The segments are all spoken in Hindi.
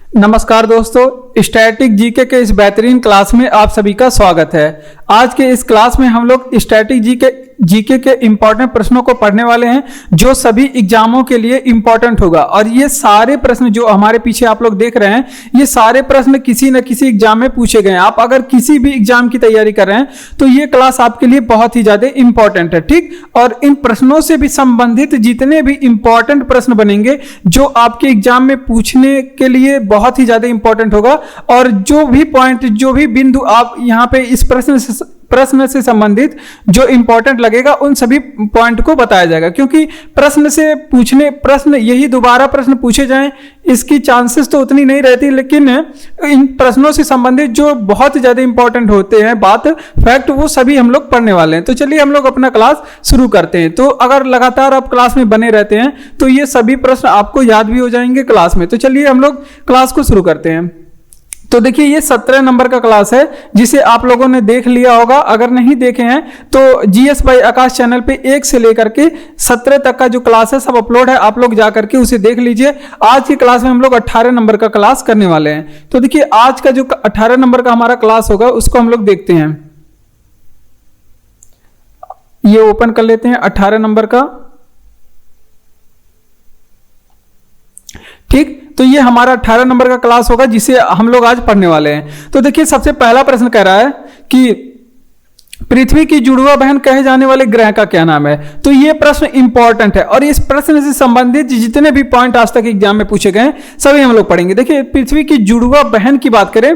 नमस्कार दोस्तों, स्टैटिक जीके के इस बेहतरीन क्लास में आप सभी का स्वागत है। आज के इस क्लास में हम लोग स्टैटिक जीके के इंपॉर्टेंट प्रश्नों को पढ़ने वाले हैं जो सभी एग्जामों के लिए इंपॉर्टेंट होगा। और ये सारे प्रश्न जो हमारे पीछे आप लोग देख रहे हैं, ये सारे प्रश्न किसी न किसी एग्जाम में पूछे गए हैं। आप अगर किसी भी एग्जाम की तैयारी कर रहे हैं तो ये क्लास आपके लिए बहुत ही ज्यादा इंपॉर्टेंट है, ठीक। और इन प्रश्नों से भी संबंधित जितने भी इंपॉर्टेंट प्रश्न बनेंगे जो आपके एग्जाम में पूछने के लिए बहुत ही ज्यादा इंपॉर्टेंट होगा, और जो भी पॉइंट, जो भी बिंदु आप यहाँ पे इस प्रश्न से संबंधित जो इंपॉर्टेंट लगेगा उन सभी पॉइंट को बताया जाएगा। क्योंकि प्रश्न यही दोबारा प्रश्न पूछे जाएं इसकी चांसेस तो उतनी नहीं रहती, लेकिन इन प्रश्नों से संबंधित जो बहुत ज्यादा इंपॉर्टेंट होते हैं बात फैक्ट, वो सभी हम लोग पढ़ने वाले हैं। तो चलिए हम लोग अपना क्लास शुरू करते हैं। तो अगर लगातार आप क्लास में बने रहते हैं तो ये सभी प्रश्न आपको याद भी हो जाएंगे क्लास में। तो चलिए हम लोग क्लास को शुरू करते हैं। तो देखिए, ये 17 नंबर का क्लास है जिसे आप लोगों ने देख लिया होगा। अगर नहीं देखे हैं तो जीएस बाय आकाश चैनल पे 1 से लेकर के 17 तक का जो क्लास है सब अपलोड है, आप लोग जा करके उसे देख लीजिए। आज की क्लास में हम लोग 18 नंबर का क्लास करने वाले हैं। तो देखिए, आज का जो 18 नंबर का हमारा क्लास होगा उसको हम लोग देखते हैं। ये ओपन कर लेते हैं 18 नंबर का, ठीक। तो ये हमारा 18 नंबर का क्लास होगा जिसे हम लोग आज पढ़ने वाले हैं। तो देखिए, सबसे पहला प्रश्न कह रहा है कि पृथ्वी की जुड़वा बहन कहे जाने वाले ग्रह का क्या नाम है। तो ये प्रश्न इंपॉर्टेंट है और इस प्रश्न से संबंधित जितने भी पॉइंट आज तक एग्जाम में पूछे गए सभी हम लोग पढ़ेंगे। देखिए, पृथ्वी की जुड़वा बहन की बात करें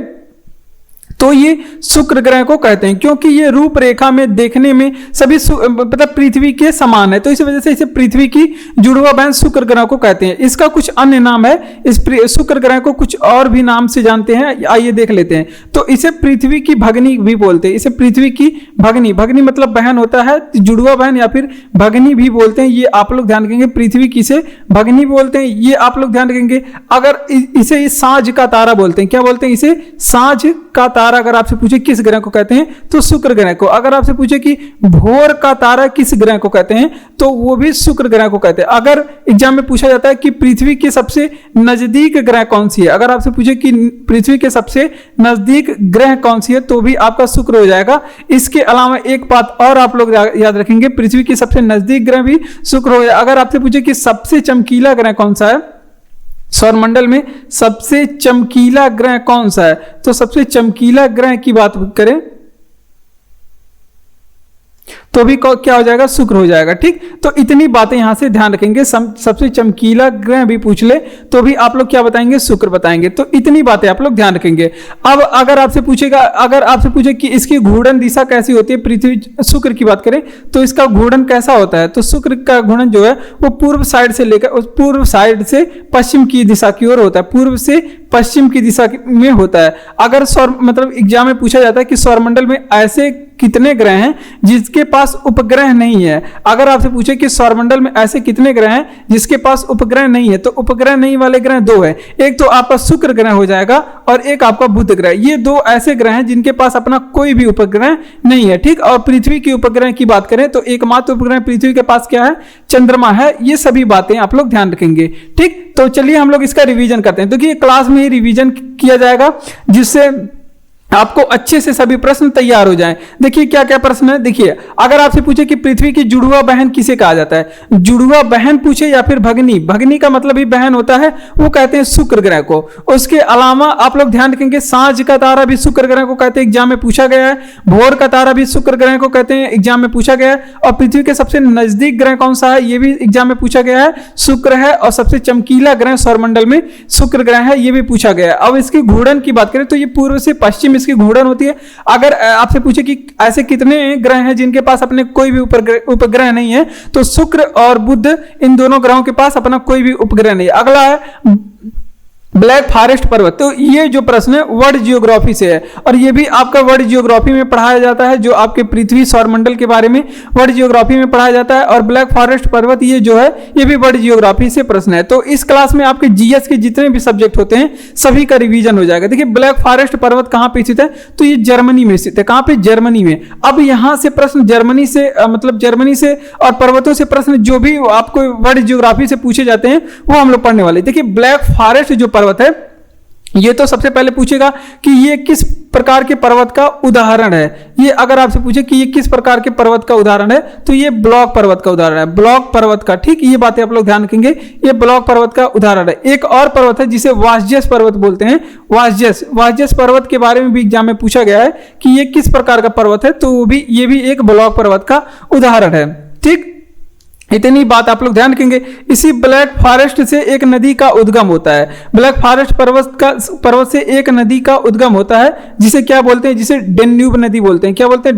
तो ये शुक्र ग्रह को कहते हैं, क्योंकि ये रूपरेखा में देखने में सभी मतलब पृथ्वी के समान है। तो इस वजह से इसे पृथ्वी की जुड़वा बहन शुक्र ग्रह को कहते हैं। इसका कुछ अन्य नाम है, इस शुक्र ग्रह को कुछ और भी नाम से जानते हैं, आइए देख लेते हैं। तो इसे पृथ्वी की भगनी भी बोलते हैं। इसे पृथ्वी की भगनी मतलब बहन होता है, जुड़वा बहन या फिर भगनी भी बोलते हैं। ये आप लोग ध्यान रखेंगे, पृथ्वी की से भगनी बोलते हैं, ये आप लोग ध्यान रखेंगे। अगर इसे साँझ का तारा बोलते हैं, क्या बोलते हैं? इसे साँझ का तारा। अगर आपसे पूछे किस ग्रह को कहते हैं तो शुक्र ग्रह को। अगर आपसे पूछे कि भोर का तारा किस ग्रह को कहते हैं तो वो भी शुक्र ग्रह को कहते हैं। अगर एग्जाम में पूछा जाता है कि पृथ्वी के सबसे नजदीक ग्रह कौन सी है, अगर आपसे पूछे कि पृथ्वी के सबसे नजदीक ग्रह कौन सी है तो भी आपका शुक्र हो जाएगा। इसके अलावा एक बात और आप लोग याद रखेंगे, पृथ्वी के सबसे नजदीक ग्रह भी शुक्र हो जाएगा। अगर आपसे पूछे कि सबसे चमकीला ग्रह कौन सा है, सौरमंडल में सबसे चमकीला ग्रह कौन सा है, तो सबसे चमकीला ग्रह की बात करें तो भी क्या हो जाएगा? शुक्र हो जाएगा, ठीक। तो इतनी बातें यहां से ध्यान रखेंगे। सबसे चमकीला ग्रह भी पूछ ले तो भी आप लोग क्या बताएंगे? शुक्र बताएंगे। तो इतनी बातें आप लोग ध्यान रखेंगे। अब अगर आपसे पूछे कि इसकी घूर्णन दिशा कैसी होती है, पृथ्वी शुक्र की बात करें तो इसका घूर्णन कैसा होता है, तो शुक्र का घूर्णन जो है वो पूर्व साइड से लेकर पूर्व साइड से पश्चिम की दिशा की ओर होता है, पूर्व से पश्चिम की दिशा में होता है। अगर मतलब एग्जाम में पूछा जाता है कि सौरमंडल में ऐसे कितने ग्रह हैं जिसके पास उपग्रह नहीं है, अगर आपसे पूछे कि सौरमंडल में ऐसे कितने ग्रह हैं जिसके पास उपग्रह नहीं है, तो उपग्रह नहीं वाले ग्रह 2 है। एक तो आपका शुक्र ग्रह हो जाएगा और एक आपका बुध ग्रह। ये 2 ऐसे ग्रह हैं जिनके पास अपना कोई भी उपग्रह नहीं है, ठीक। और पृथ्वी की उपग्रह की बात करें तो एकमात्र उपग्रह पृथ्वी के पास क्या है? चंद्रमा है। ये सभी बातें आप लोग ध्यान रखेंगे, ठीक। तो चलिए हम लोग इसका रिवीजन करते हैं। तो ये क्लास में ही रिवीजन किया जाएगा जिससे आपको अच्छे से सभी प्रश्न तैयार हो जाएं। देखिए क्या क्या प्रश्न है। देखिए, अगर आपसे पूछे कि पृथ्वी की जुड़वा बहन किसे कहा जाता है, जुड़वा बहन पूछे या फिर भगनी का मतलब ही बहन होता है, वो कहते हैं शुक्र ग्रह को। उसके अलावा आप लोग ध्यान रखेंगे, साँझ का तारा भी शुक्र ग्रह को कहते हैं, एग्जाम में पूछा गया है। भोर का तारा भी शुक्र ग्रह को कहते हैं, एग्जाम में पूछा गया है। और पृथ्वी के सबसे नजदीक ग्रह कौन सा है, ये भी एग्जाम में पूछा गया है, शुक्र है। और सबसे चमकीला ग्रह सौरमंडल में शुक्र ग्रह है, ये भी पूछा गया है। अब इसकी घूर्णन की बात करें तो ये पूर्व से पश्चिम इसकी घूर्णन होती है। अगर आपसे पूछे कि ऐसे कितने ग्रह हैं जिनके पास अपने कोई भी उपग्रह नहीं है, तो शुक्र और बुध इन दोनों ग्रहों के पास अपना कोई भी उपग्रह नहीं है। अगला है ब्लैक फॉरेस्ट पर्वत। तो ये जो प्रश्न है वर्ल्ड जियोग्राफी से है और ये भी आपका वर्ल्ड जियोग्राफी में पढ़ाया जाता है, जो आपके पृथ्वी सौरमंडल के बारे में वर्ल्ड जियोग्राफी में पढ़ाया जाता है। और ब्लैक फॉरेस्ट पर्वत ये जो है ये भी वर्ल्ड जियोग्राफी से प्रश्न है। तो इस क्लास में आपके जीएस के जितने भी सब्जेक्ट होते हैं सभी का रिवीजन हो जाएगा। देखिए, ब्लैक फॉरेस्ट पर्वत कहां पे स्थित है, तो ये जर्मनी में स्थित है। कहां पे? जर्मनी में। अब यहां से प्रश्न जर्मनी से मतलब जर्मनी से और पर्वतों से प्रश्न जो भी आपको वर्ल्ड जियोग्राफी से पूछे जाते हैं वो हम लोग पढ़ने वाले। देखिए, ब्लैक फॉरेस्ट जो पर्वत है ये तो सबसे पहले पूछेगा कि ये किस प्रकार के पर्वत का उदाहरण है। ये अगर आपसे पूछे कि ये किस प्रकार के पर्वत का उदाहरण है, तो ये ब्लॉक पर्वत का उदाहरण है, ब्लॉक पर्वत का। ठीक, ये बातें आप लोग ध्यान रखेंगे, ये ब्लॉक पर्वत का उदाहरण है। एक और पर्वत है जिसे वासजस पर्वत बोलते हैं, वासजस। वासजस पर्वत के बारे में भी एग्जाम में पूछा गया है कि ये किस प्रकार का पर्वत है, तो ये भी एक ब्लॉक पर्वत का उदाहरण है। ठीक, इतनी बात आप लोग ध्यान रखेंगे। इसी ब्लैक फॉरेस्ट से एक नदी का उद्गम होता है। ब्लैक फॉरेस्ट पर्वत से एक नदी का उद्गम होता है, जिसे क्या बोलते हैं, जिसे डेन्यूब नदी बोलते हैं। क्या बोलते हैं?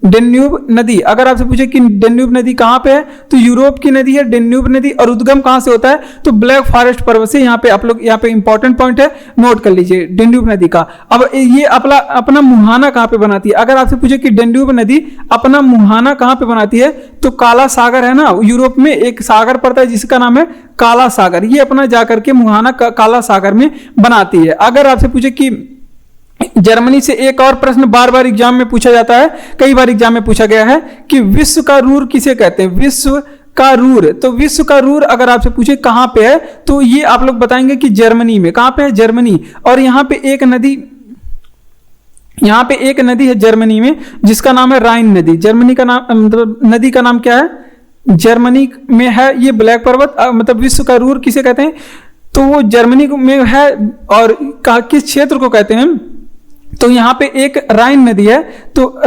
डेन्यूब नदी। अगर आपसे पूछे कि डेन्यूब नदी कहाँ पे है, तो यूरोप की नदी है डेन्यूब नदी। और उद्गम कहाँ से होता है, तो ब्लैक फॉरेस्ट पर्वत से। यहाँ पे आप लोग, यहाँ पे इंपॉर्टेंट पॉइंट है, नोट कर लीजिए डेन्यूब नदी का। अब ये अपना मुहाना कहाँ पे बनाती है? अगर आपसे पूछे कि डेन्यूब नदी अपना मुहाना कहाँ पे बनाती है, तो काला सागर है ना, यूरोप में एक सागर पड़ता है जिसका नाम है काला सागर। ये अपना जाकर के मुहाना काला सागर में बनाती है। अगर आपसे पूछे कि जर्मनी से एक और प्रश्न बार बार एग्जाम में पूछा जाता है, कई बार एग्जाम में पूछा गया है कि विश्व का रूर किसे कहते हैं? विश्व का रूर। तो विश्व का रूर अगर आपसे पूछे कहां पे है, तो ये आप लोग बताएंगे कि जर्मनी में। कहां पे है? जर्मनी। और यहां पे एक नदी है जर्मनी में, जिसका नाम है राइन नदी। जर्मनी का नाम, मतलब नदी का नाम क्या है? जर्मनी में है ये ब्लैक पर्वत। मतलब विश्व का रूर किसे कहते हैं, तो वो जर्मनी में है। और किस क्षेत्र को कहते हैं, तो यहाँ पे एक राइन नदी है, तो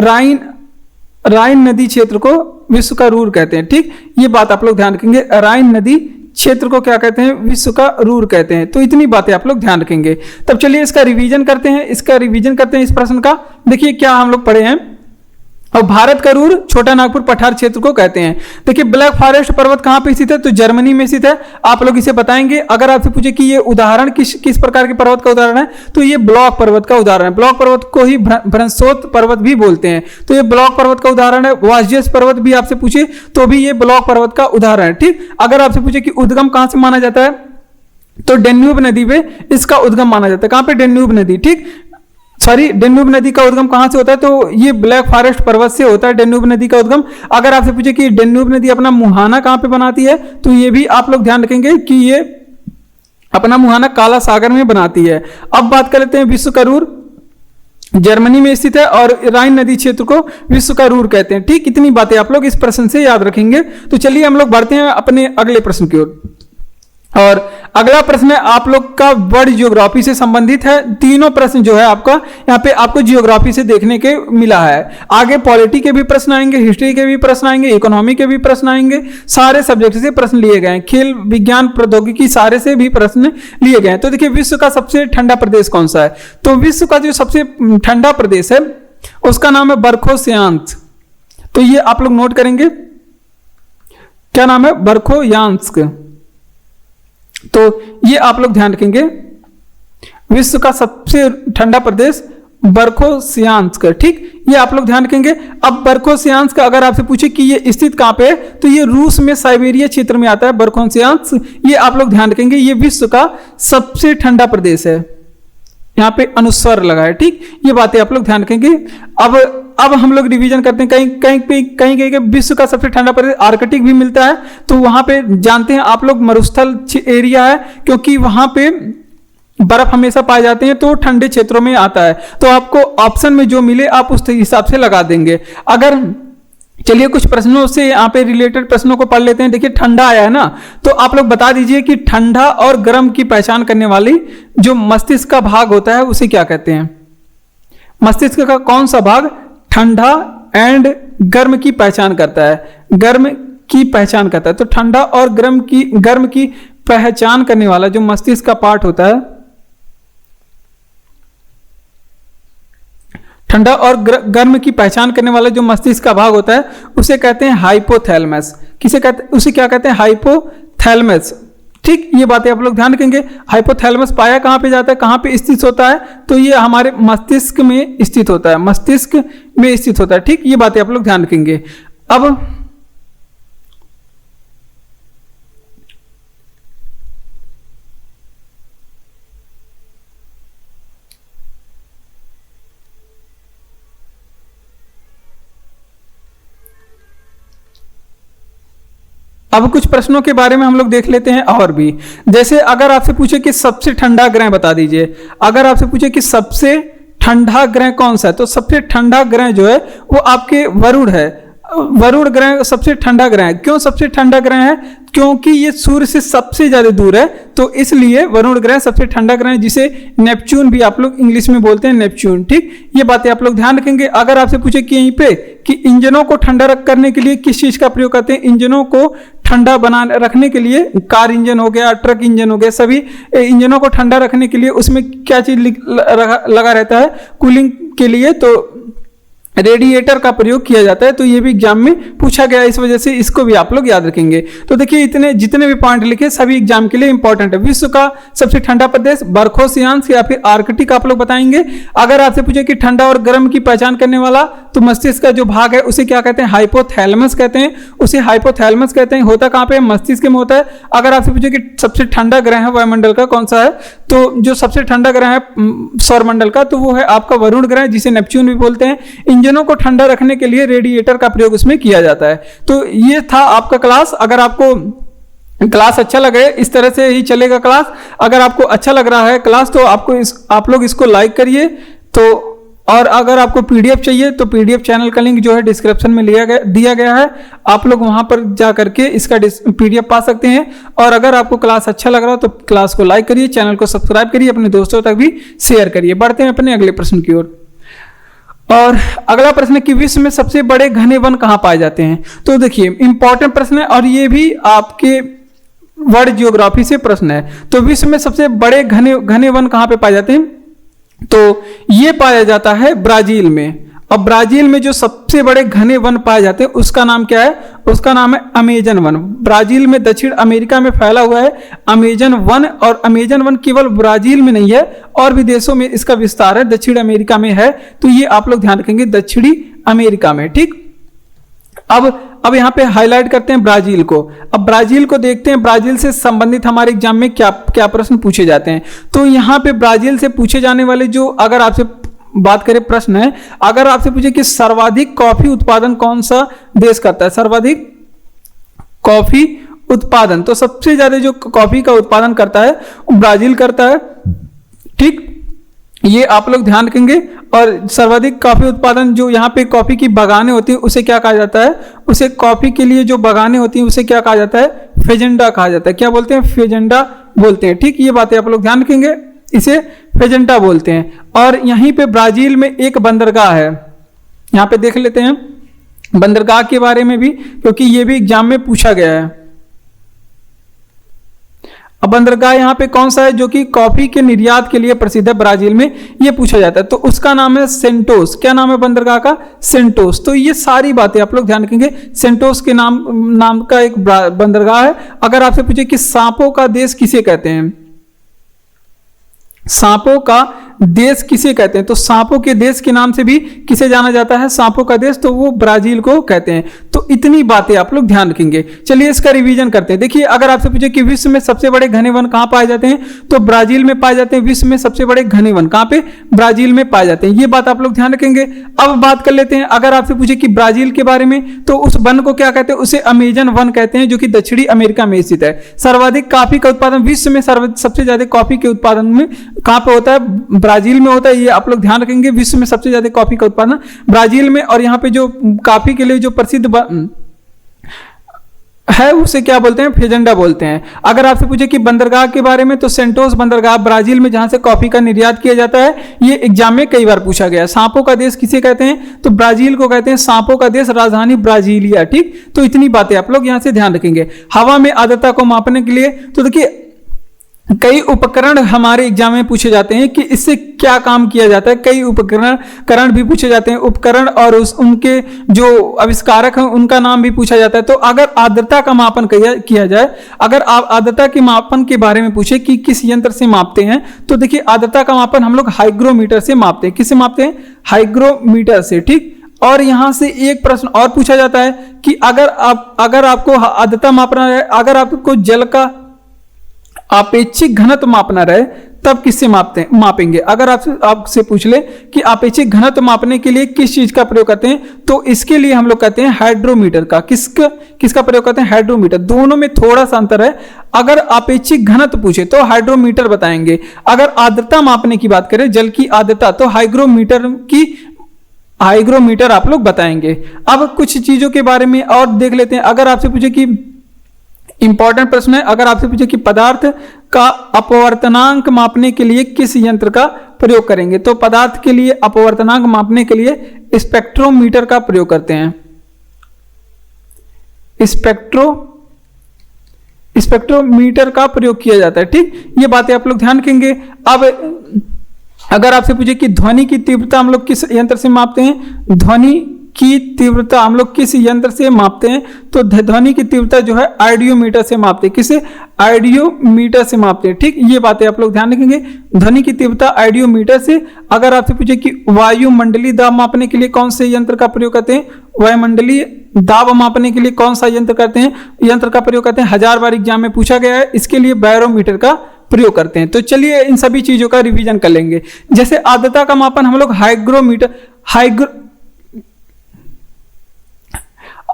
राइन नदी क्षेत्र को विश्व का रूर कहते हैं। ठीक, ये बात आप लोग ध्यान रखेंगे, राइन नदी क्षेत्र को क्या कहते हैं? विश्व का रूर कहते हैं। तो इतनी बातें आप लोग ध्यान रखेंगे। तब चलिए इसका रिवीजन करते हैं, इस प्रश्न का। देखिए क्या हम लोग पढ़े हैं। और भारत का रूर छोटा नागपुर पठार क्षेत्र को कहते हैं। देखिए ब्लैक फॉरेस्ट पर्वत कहां पे स्थित है, तो जर्मनी में स्थित है। आप लोग इसे बताएंगे। अगर आपसे पूछे कि ये उदाहरण किस प्रकार के पर्वत का उदाहरण है, तो ये ब्लॉक पर्वत का उदाहरण है। ब्लॉक पर्वत को ही भ्रंशोत पर्वत भी बोलते हैं, तो ये ब्लॉक पर्वत का उदाहरण है। वासजस पर्वत भी आपसे पूछे तो भी ये ब्लॉक पर्वत का उदाहरण है। ठीक, अगर आपसे पूछे कि उद्गम कहां से माना जाता है, तो डेन्यूब नदी में इसका उद्गम माना जाता है। कहां पे? डेन्यूब नदी। ठीक, डेन्यूब नदी का उद्गम कहां से होता है, तो ये ब्लैक फॉरेस्ट पर्वत से होता है डेन्यूब नदी का उद्गम। अगर आपसे पूछे कि डेन्यूब नदी अपना मुहाना कहां पे बनाती है, तो ये भी आप लोग ध्यान रखेंगे कि ये अपना मुहाना काला सागर में बनाती है। अब बात कर लेते हैं विश्व का रूर। जर्मनी में स्थित है और राइन नदी क्षेत्र को विश्व का रूर कहते हैं। ठीक, इतनी बातें आप लोग इस प्रश्न से याद रखेंगे। तो चलिए हम लोग बढ़ते हैं अपने अगले प्रश्न की ओर। और अगला प्रश्न है आप लोग का वर्ल्ड ज्योग्राफी से संबंधित है। तीनों प्रश्न जो है आपका यहाँ पे आपको ज्योग्राफी से देखने के मिला है। आगे पॉलिटी के भी प्रश्न आएंगे, हिस्ट्री के भी प्रश्न आएंगे, इकोनॉमी के भी प्रश्न आएंगे। सारे सब्जेक्ट से प्रश्न लिए गए हैं, खेल विज्ञान प्रौद्योगिकी सारे से भी प्रश्न लिए गए हैं। तो देखिए विश्व का सबसे ठंडा प्रदेश कौन सा है, तो विश्व का जो सबसे ठंडा प्रदेश है उसका नाम है बरखोयांस्क। तो ये आप लोग नोट करेंगे, क्या नाम है? बरखोयांस्क। तो ये आप लोग ध्यान रखेंगे, विश्व का सबसे ठंडा प्रदेश बरखोयांस्क। ठीक, ये आप लोग ध्यान रखेंगे। अब बरखोयांस्क अगर आपसे पूछे कि ये स्थित कहां पे है, तो ये रूस में साइबेरिया क्षेत्र में आता है बरखोयांस्क। ये आप लोग ध्यान रखेंगे, ये विश्व का सबसे ठंडा प्रदेश है। यहाँ पे अनुस्वर लगा है। ठीक, ये बातें आप लोग ध्यान रखेंगे। अब हम लोग रिवीजन करते हैं। कहीं विश्व का सबसे ठंडा प्रदेश आर्कटिक भी मिलता है, तो वहां पे जानते हैं आप लोग मरुस्थल एरिया है, क्योंकि वहां पे बर्फ हमेशा पाए जाते हैं, तो ठंडे क्षेत्रों में आता है। तो आपको ऑप्शन में जो मिले आप उस हिसाब से लगा देंगे। अगर चलिए कुछ प्रश्नों से यहाँ पे रिलेटेड प्रश्नों को पढ़ लेते हैं। देखिए ठंडा आया है ना, तो आप लोग बता दीजिए कि ठंडा और गर्म की पहचान करने वाली जो मस्तिष्क का भाग होता है उसे क्या कहते हैं? मस्तिष्क का कौन सा भाग ठंडा एंड गर्म की पहचान करता है? गर्म की पहचान करता है। तो ठंडा और गर्म की पहचान करने वाला जो मस्तिष्क का पार्ट होता है, ठंडा और गर्म की पहचान करने वाला जो मस्तिष्क का भाग होता है उसे कहते हैं हाइपोथैलेमस। उसे क्या कहते हैं? हाइपोथैलेमस। ठीक, ये बातें आप लोग ध्यान रखेंगे। हाइपोथैलेमस पाया कहां पे जाता है, कहां पे स्थित होता है, तो ये हमारे मस्तिष्क में स्थित होता है, मस्तिष्क में स्थित होता है। ठीक, ये बातें आप लोग ध्यान रखेंगे। अब कुछ प्रश्नों के बारे में हम लोग देख लेते हैं और भी। जैसे अगर आपसे पूछे कि सबसे ठंडा ग्रह बता दीजिए, अगर आपसे पूछे कि सबसे ठंडा ग्रह कौन सा है, तो सबसे ठंडा ग्रह जो है वो आपके वरुण है। वरुण ग्रह सबसे ठंडा ग्रह है। क्यों सबसे ठंडा ग्रह है? क्योंकि ये सूर्य से सबसे ज्यादा दूर है, तो इसलिए वरुण ग्रह सबसे ठंडा ग्रह है, जिसे नेपच्यून भी आप लोग इंग्लिश में बोलते हैं, नेपच्यून। ठीक, ये बातें आप लोग ध्यान रखेंगे। अगर आपसे पूछे कि यहीं पे कि इंजनों को ठंडा करने के लिए किस चीज का प्रयोग करते हैं, इंजनों को ठंडा बना रखने के लिए कार इंजन हो गया, ट्रक इंजन हो गया, सभी इंजनों को ठंडा रखने के लिए उसमें क्या चीज लगा रहता है कूलिंग के लिए, तो रेडिएटर का प्रयोग किया जाता है। तो ये भी एग्जाम में पूछा गया, इस वजह से इसको भी आप लोग याद रखेंगे। तो देखिए इतने जितने भी पॉइंट लिखे सभी एग्जाम के लिए इंपॉर्टेंट है। विश्व का सबसे ठंडा प्रदेश बरखोसियांश या फिर आर्कटिक आप लोग बताएंगे। अगर आपसे पूछे कि ठंडा और गर्म की पहचान करने वाला, तो मस्तिष्क का जो भाग है उसे क्या कहते हैं? हाइपोथैलेमस कहते हैं, उसे हाइपोथैलेमस कहते हैं। होता कहाँ पे? मस्तिष्क में होता है। अगर आपसे पूछे कि सबसे ठंडा ग्रह है वायुमंडल का कौन सा है, तो जो सबसे ठंडा ग्रह है सौरमंडल का, तो वो है आपका वरुण ग्रह, जिसे नेपच्यून भी बोलते हैं। इंजनों को ठंडा रखने के लिए रेडिएटर का प्रयोग उसमें किया जाता है। तो ये था आपका क्लास। अगर आपको क्लास अच्छा लगे, इस तरह से ही चलेगा क्लास। अगर आपको अच्छा लग रहा है क्लास, तो आप लोग इसको लाइक करिए। तो और अगर आपको पीडीएफ चाहिए तो पीडीएफ चैनल का लिंक जो है डिस्क्रिप्शन में दिया गया है, आप लोग वहां पर जा करके इसका पीडीएफ पा सकते हैं। और अगर आपको क्लास अच्छा लग रहा हो तो क्लास को लाइक करिए, चैनल को सब्सक्राइब करिए, अपने दोस्तों तक भी शेयर करिए। बढ़ते हैं अपने अगले प्रश्न की ओर। और अगला प्रश्न है कि विश्व में सबसे बड़े घने वन कहां पाए जाते हैं। तो देखिए इंपॉर्टेंट प्रश्न है, और ये भी आपके वर्ल्ड जियोग्राफी से प्रश्न है। तो विश्व में सबसे बड़े घने वन कहां पे पाए जाते हैं, तो ये पाया जाता है ब्राजील में। अब ब्राजील में जो सबसे बड़े घने वन पाए जाते हैं उसका नाम क्या है? उसका नाम है अमेजन वन। ब्राजील में दक्षिण अमेरिका में फैला हुआ है अमेजन वन। और अमेजन वन केवल ब्राजील में नहीं है, और भी देशों में इसका विस्तार है, दक्षिण अमेरिका में है। तो ये आप लोग ध्यान रखेंगे, दक्षिणी अमेरिका में। ठीक, अब यहाँ पे हाईलाइट करते हैं ब्राजील को। अब ब्राजील को देखते हैं, ब्राजील से संबंधित हमारे एग्जाम में क्या क्या प्रश्न पूछे जाते हैं। तो यहाँ पे ब्राजील से पूछे जाने वाले जो, अगर आपसे बात करें प्रश्न है, अगर आपसे पूछे कि सर्वाधिक कॉफी उत्पादन कौन सा देश करता है, सर्वाधिक कॉफी उत्पादन, तो सबसे ज्यादा जो कॉफी का उत्पादन करता है वो ब्राजील करता है। ठीक, ये आप लोग ध्यान रखेंगे। और सर्वाधिक कॉफी उत्पादन, जो यहाँ पे कॉफी की बागानें होती हैं उसे क्या कहा जाता है? उसे कॉफी के लिए जो बागानें होती हैं उसे क्या कहा जाता है? फेजेंडा कहा जाता है। क्या बोलते हैं? फेजेंडा बोलते हैं। ठीक, ये बातें आप लोग ध्यान रखेंगे, इसे फेजेंटा बोलते हैं। और यहीं पे ब्राजील में एक बंदरगाह है, यहाँ पे देख लेते हैं बंदरगाह के बारे में भी, क्योंकि ये भी एग्जाम में पूछा गया है। अब बंदरगाह यहाँ पे कौन सा है जो कि कॉफी के निर्यात के लिए प्रसिद्ध है ब्राजील में, ये पूछा जाता है। तो उसका नाम है सेंटोस। क्या नाम है बंदरगाह का? सेंटोस। तो ये सारी बातें आप लोग ध्यान रखेंगे। सेंटोस के नाम का एक बंदरगाह है। अगर आपसे पूछे कि सांपों का देश किसे कहते हैं, सांपों का देश किसे कहते हैं, तो सांपों के देश के नाम से भी किसे जाना जाता है? सांपों का देश, तो वो ब्राजील को कहते हैं। तो इतनी बातें आप लोग ध्यान रखेंगे। चलिए इसका रिवीजन करते हैं। देखिए अगर आपसे पूछे कि विश्व में सबसे बड़े घने वन कहां पाए जाते हैं, तो ब्राजील में पाए जाते हैं। विश्व में सबसे बड़े घने वन कहां पे? ब्राजील में पाए जाते हैं। ये बात आप लोग ध्यान रखेंगे। अब बात कर लेते हैं, अगर आपसे पूछे कि ब्राजील के बारे में, तो उस वन को क्या कहते हैं? उसे अमेजन वन कहते हैं, जो कि दक्षिणी अमेरिका में स्थित है। सर्वाधिक कॉफी का उत्पादन विश्व में सबसे ज्यादा कॉफी के उत्पादन में कहां पे होता है? ब्राजील में होता है। ये आप लोग ध्यान रखेंगे, विश्व में सबसे ज्यादा कॉफी का उत्पादन ब्राजील में। और यहाँ पे जो कॉफी के लिए जो प्रसिद्ध है उसे क्या बोलते हैं? फेजेंडा बोलते हैं। अगर आपसे पूछे कि बंदरगाह के बारे में, तो सेंटोस बंदरगाह ब्राजील में, जहां से कॉफी का निर्यात किया जाता है। ये एग्जाम में कई बार पूछा गया। सांपों का देश किसे कहते हैं? तो ब्राजील को कहते हैं सांपों का देश, राजधानी ब्राजीलिया। ठीक, तो इतनी बातें आप लोग यहां से ध्यान रखेंगे। हवा में आर्द्रता को मापने के लिए, तो देखिए कई उपकरण हमारे एग्जाम में पूछे जाते हैं कि इससे क्या काम किया जाता है। कई उपकरण भी पूछे जाते हैं, उपकरण और उनके जो आविष्कारक हैं उनका नाम भी पूछा जाता है। तो अगर आर्द्रता का मापन किया जाए, अगर आप आर्द्रता के मापन के बारे में पूछे कि किस यंत्र से मापते हैं, तो देखिए आर्द्रता का मापन हम लोग हाइग्रोमीटर से मापते हैं। किससे मापते हैं? हाइग्रोमीटर से। ठीक, और यहां से एक प्रश्न और पूछा जाता है कि अगर आपको आर्द्रता मापना है, अगर आपको जल का आपेक्षिक घनत्व मापना रहे तब किससे मापेंगे। अगर आपसे पूछ ले कि आपेक्षिक घनत्व मापने के लिए किस चीज का प्रयोग करते हैं, तो इसके लिए हम लोग कहते हैं हाइड्रोमीटर का। किसका प्रयोग करते हैं? हाइड्रोमीटर। दोनों में थोड़ा सा अंतर है। अगर आपेक्षिक घनत्व पूछे तो हाइड्रोमीटर बताएंगे। अगर आर्द्रता मापने की बात करें, जल की आर्द्रता, तो हाइग्रोमीटर आप लोग बताएंगे। अब कुछ चीजों के बारे में और देख लेते हैं। अगर आपसे पूछे कि इंपॉर्टेंट प्रश्न है, अगर आपसे पूछे कि पदार्थ का अपवर्तनांक मापने के लिए किस यंत्र का प्रयोग करेंगे, तो पदार्थ के लिए अपवर्तनांक मापने के लिए स्पेक्ट्रोमीटर का प्रयोग करते हैं। स्पेक्ट्रोमीटर का प्रयोग किया जाता है। ठीक, ये बातें आप लोग ध्यान रखेंगे। अब अगर आपसे पूछे कि ध्वनि की तीव्रता हम लोग किस यंत्र से मापते हैं, ध्वनि की तीव्रता हम लोग किस यंत्र से मापते हैं, तो ध्वनि की तीव्रता जो है आइडियोमीटर से मापते हैं। किसे? आइडियोमीटर से मापते हैं। ठीक, ये बातें आप लोग ध्यान रखेंगे। ध्वनि की तीव्रता आइडियोमीटर से। अगर आपसे पूछे कि वायुमंडलीय दाब मापने के लिए कौन से यंत्र का प्रयोग करते हैं, वायुमंडलीय दाब मापने के लिए कौन सा यंत्र का प्रयोग करते हैं, 1000 बार एग्जाम में पूछा गया है। इसके लिए बैरोमीटर का प्रयोग करते हैं। तो चलिए इन सभी चीजों का रिवीजन कर लेंगे। जैसे आर्द्रता का मापन हम लोग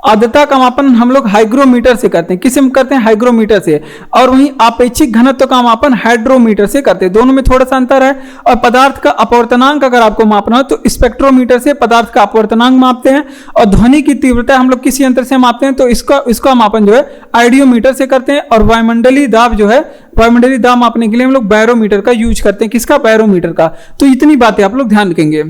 आर्द्रता का मापन हम लोग हाइग्रोमीटर से करते हैं। किससे करते हैं? हाइग्रोमीटर से। और वहीं आपेक्षिक घनत्व का मापन हाइड्रोमीटर से करते हैं। दोनों में थोड़ा सा अंतर है। और पदार्थ का अपवर्तनांक अगर आपको मापना हो तो स्पेक्ट्रोमीटर से पदार्थ का अपवर्तनांक मापते हैं। और ध्वनि की तीव्रता हम लोग किस यंत्र से मापते हैं, तो इसका मापन जो है आइडियोमीटर से करते हैं। और वायुमंडलीय दाब मापने के लिए हम लोग बैरोमीटर का यूज करते हैं। किसका? बैरोमीटर का। तो इतनी बातें आप लोग ध्यान रखेंगे।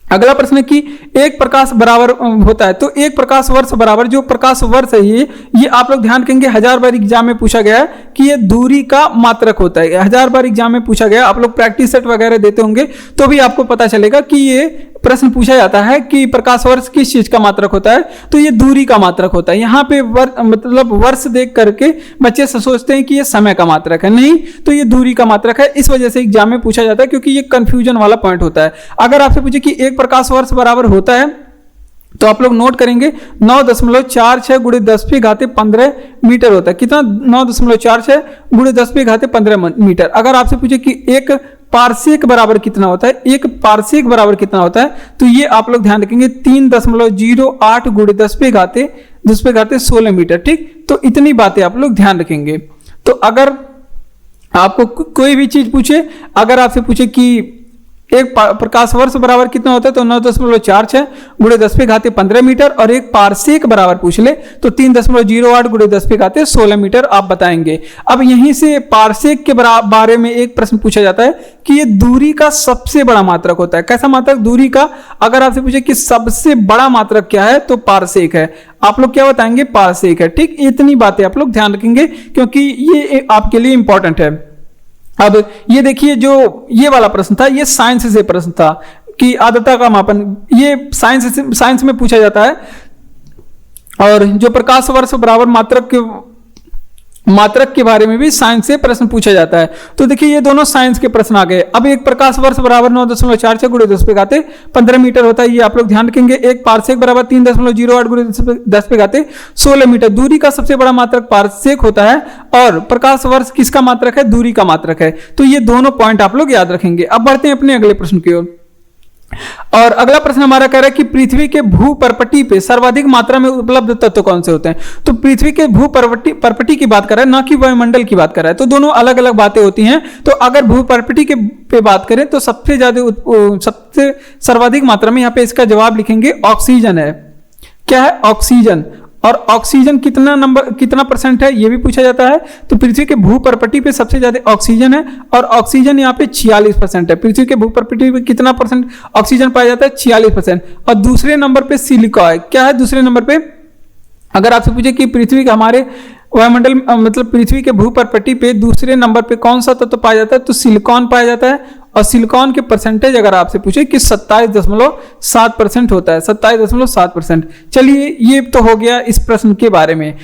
अगला प्रश्न है कि एक प्रकाश बराबर होता है, तो एक प्रकाश वर्ष बराबर, जो प्रकाश वर्ष है ये आप लोग ध्यान रखेंगे। 1000 बार एग्जाम में पूछा गया है कि ये दूरी का मात्रक होता है। 1000 बार एग्जाम में पूछा गया। आप लोग प्रैक्टिस सेट वगैरह देते होंगे तो भी आपको पता चलेगा कि ये प्रश्न पूछा जाता है कि प्रकाश वर्ष किस चीज का मात्रक होता है, तो ये दूरी का मात्रक होता है। यहाँ पे मतलब वर्ष देख करके बच्चे सोचते हैं कि ये समय का मात्रक है, नहीं, तो ये दूरी का मात्रक है। इस वजह से एग्जाम में पूछा जाता है, क्योंकि ये कंफ्यूजन वाला पॉइंट होता है। अगर आपसे पूछे कि एक प्रकाश वर्ष बराबर होता है, तो आप लोग नोट करेंगे 9.46 × 10⁻15 मीटर होता है। कितना? 9.46 × 10⁻15 मीटर। अगर आपसे पूछे कि एक पारसेक बराबर कितना होता है, एक पारसेक बराबर कितना होता है, तो ये आप लोग ध्यान रखेंगे 3.08 × 10⁻16 मीटर। ठीक, तो इतनी बातें आप लोग ध्यान रखेंगे। तो अगर आपको कोई भी चीज पूछे, अगर आपसे पूछे कि एक प्रकाश वर्ष बराबर कितना होता है, तो 9.46 × 10⁻15 मीटर। और एक पारसेक बराबर पूछ ले तो 3.08 × 10⁻16 मीटर आप बताएंगे। अब यहीं से पारसेक के बारे में एक प्रश्न पूछा जाता है कि ये दूरी का सबसे बड़ा मात्रक होता है। कैसा मात्रक? दूरी का। अगर आपसे पूछे कि सबसे बड़ा मात्रक क्या है, तो पारसेक है। आप लोग क्या बताएंगे? पारसेक है। ठीक, इतनी बातें आप लोग ध्यान रखेंगे, क्योंकि ये आपके लिए इंपॉर्टेंट है। अब ये देखिए, जो ये वाला प्रश्न था, ये साइंस से प्रश्न था कि आर्द्रता का मापन, ये साइंस में पूछा जाता है। और जो प्रकाश वर्ष बराबर मात्रक के बारे में भी साइंस से प्रश्न पूछा जाता है। तो देखिए ये दोनों साइंस के प्रश्न आ गए। अब एक प्रकाश वर्ष बराबर 9.46 × 10⁻15 मीटर होता है, ये आप लोग ध्यान रखेंगे। एक पारसेक बराबर 3.08 × 10⁻16 मीटर। दूरी का सबसे बड़ा मात्रक पारसेक होता है, और प्रकाश वर्ष किसका मात्रक है? दूरी का मात्रक है। तो ये दोनों पॉइंट आप लोग याद रखेंगे। अब बढ़ते हैं अपने अगले प्रश्न की ओर। और अगला प्रश्न हमारा कह रहा है कि पृथ्वी के भूपर्पटी पे सर्वाधिक मात्रा में उपलब्ध तत्व कौन से होते हैं। तो पृथ्वी के भूपर्पटी की बात कर रहा है, ना कि वायुमंडल की बात कर रहा है। तो दोनों अलग अलग बातें होती हैं। तो अगर भूपर्पटी के पे बात करें तो सबसे सर्वाधिक मात्रा में यहाँ पे इसका जवाब लिखेंगे ऑक्सीजन है। क्या है? ऑक्सीजन। और ऑक्सीजन कितना परसेंट है, ये भी पूछा जाता है। तो पृथ्वी के भूपर्पटी पे सबसे ज्यादा ऑक्सीजन है, और ऑक्सीजन यहाँ पे 46% है। पृथ्वी के भूपर्पटी पे कितना परसेंट ऑक्सीजन पाया जाता है? 46%। और दूसरे नंबर पे सिलिका है। क्या है दूसरे नंबर पे? अगर आपसे पूछे कि पृथ्वी के हमारे वायुमंडल मतलब पृथ्वी के भूपर्पटी पे दूसरे नंबर पे कौन सा तत्व पाया जाता है, तो सिलिकॉन पाया जाता है। और सिलिकॉन के परसेंटेज अगर आपसे पूछे कि 27.7% होता है, 27.7%। चलिए ये तो हो गया इस प्रश्न के बारे में।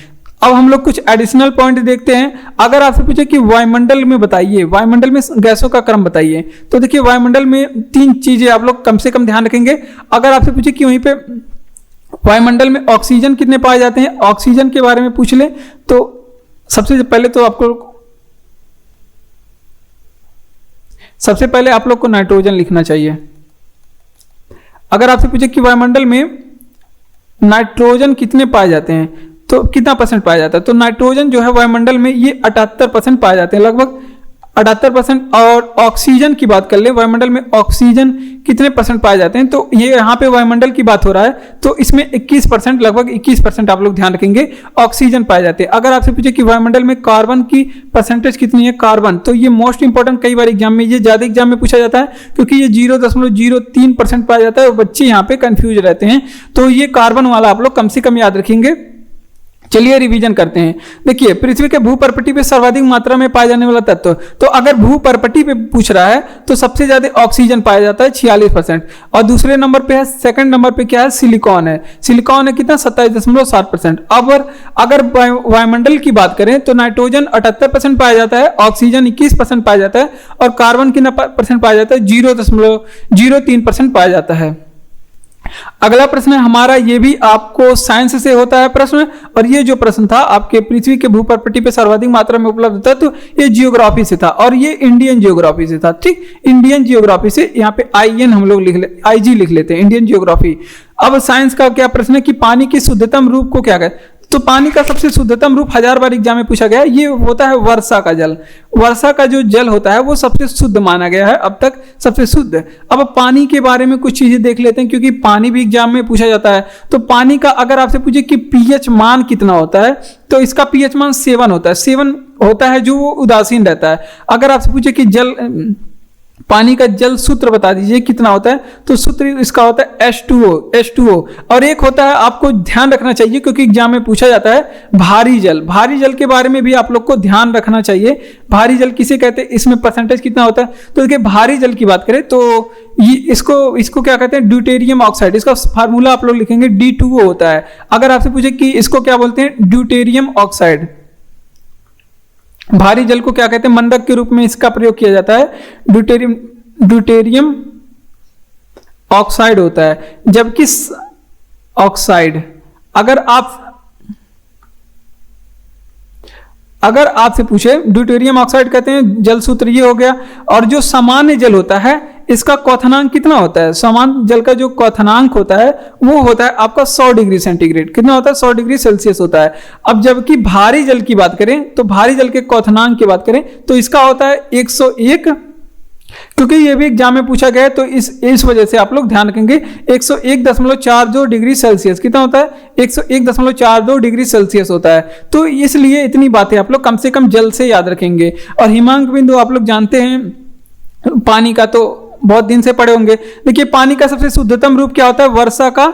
अब हम लोग कुछ एडिशनल पॉइंट देखते हैं। अगर आपसे पूछे कि वायुमंडल में बताइए, वायुमंडल में गैसों का क्रम बताइए, तो देखिए वायुमंडल में 3 चीजें आप लोग कम से कम ध्यान रखेंगे। अगर आपसे पूछे कि वहीं पे वायुमंडल में ऑक्सीजन कितने पाए जाते हैं, ऑक्सीजन के बारे में पूछ ले, तो सबसे पहले तो आपको सबसे पहले आप लोग को नाइट्रोजन लिखना चाहिए। अगर आपसे पूछे कि वायुमंडल में नाइट्रोजन कितने पाए जाते हैं, तो कितना % पाया जाता है, तो नाइट्रोजन जो है वायुमंडल में ये 78% पाए जाते हैं, लगभग 78%। और ऑक्सीजन की बात कर ले, वायुमंडल में ऑक्सीजन कितने % पाए जाते हैं, तो ये यहाँ पे वायुमंडल की बात हो रहा है, तो इसमें 21%, लगभग 21% आप लोग ध्यान रखेंगे ऑक्सीजन पाए जाते हैं। अगर आपसे पूछे कि वायुमंडल में कार्बन की % कितनी है, कार्बन, तो ये मोस्ट इंपॉर्टेंट, कई बार एग्जाम में ये ज्यादा एग्जाम में पूछा जाता है, क्योंकि ये 0.03% पाया जाता है, बच्चे यहाँ पे कंफ्यूज रहते हैं, तो ये कार्बन वाला आप लोग कम से कम याद रखेंगे। चलिए रिवीजन करते हैं। देखिए, पृथ्वी के भूपर्पटी पे सर्वाधिक मात्रा में पाए जाने वाला तत्व, तो अगर भूपर्पटी पे पूछ रहा है तो सबसे ज्यादा ऑक्सीजन पाया जाता है 46%, और दूसरे नंबर पे है, सेकंड नंबर पे क्या है, सिलिकॉन है। सिलिकॉन है कितना, 27.7%। अब अगर वायुमंडल की बात करें तो नाइट्रोजन 78% पाया जाता है, ऑक्सीजन 21% पाया जाता है, और कार्बन कितना % पाया जाता है, 0.03% पाया जाता है। अगला प्रश्न है हमारा, ये भी आपको साइंस से होता है प्रश्न, और ये जो प्रश्न था आपके पृथ्वी के भूपर्पटी पे सर्वाधिक मात्रा में उपलब्ध तत्व, ये जियोग्राफी से था, और ये इंडियन जियोग्राफी से था। ठीक, इंडियन जियोग्राफी से, यहाँ पे IN हम लोग IG लिख लेते हैं, इंडियन जियोग्राफी। अब साइंस का क्या प्रश्न है कि पानी की शुद्धतम रूप को क्या कहते हैं, तो पानी का सबसे शुद्धतम रूप 1000 बार एग्जाम में पूछा गया है, ये होता है वर्षा का जल। वर्षा का जो जल होता है वो सबसे शुद्ध माना गया है अब तक, सबसे शुद्ध। अब पानी के बारे में कुछ चीजें देख लेते हैं, क्योंकि पानी भी एग्जाम में पूछा जाता है। तो पानी का अगर आपसे पूछे कि pH मान कितना होता है, तो इसका pH मान 7 होता है। 7 होता है जो वो उदासीन रहता है। अगर आपसे पूछे कि पानी का जल सूत्र बता दीजिए कितना होता है, तो सूत्र इसका होता है H2O। और एक होता है, आपको ध्यान रखना चाहिए क्योंकि एग्जाम में पूछा जाता है, भारी जल। भारी जल के बारे में भी आप लोग को ध्यान रखना चाहिए। भारी जल किसे कहते हैं, इसमें % कितना होता है, तो देखिए भारी जल की बात करें तो ये इसको क्या कहते हैं, ड्यूटेरियम ऑक्साइड। इसका फार्मूला आप लोग लिखेंगे D2O होता है। अगर आपसे पूछे कि इसको क्या बोलते हैं, ड्यूटेरियम ऑक्साइड। भारी जल को क्या कहते हैं, मंदक के रूप में इसका प्रयोग किया जाता है, ड्यूटेरियम ऑक्साइड होता है। जबकि ऑक्साइड, अगर आपसे पूछे, ड्यूटेरियम ऑक्साइड कहते हैं, जल सूत्र ये हो गया। और जो सामान्य जल होता है इसका क्वथनांक कितना होता है, सामान्य जल का जो क्वथनांक होता है वो होता है आपका 100 डिग्री सेंटीग्रेड। कितना होता है, 100 डिग्री सेल्सियस होता है। अब जबकि भारी जल की बात करें, तो भारी जल के क्वथनांक की बात करें तो इसका होता है 101, क्योंकि ये भी एग्जाम में पूछा गया है, तो इस वजह से आप लोग ध्यान रखेंगे 101.42 डिग्री सेल्सियस। कितना होता है, 101.42 डिग्री सेल्सियस होता है। तो इसलिए इतनी बातें आप लोग कम से कम जल से याद रखेंगे। और हिमांक बिंदु आप लोग जानते हैं पानी का, तो बहुत दिन से पढ़े होंगे। देखिए, पानी का सबसे शुद्धतम रूप क्या होता है, वर्षा का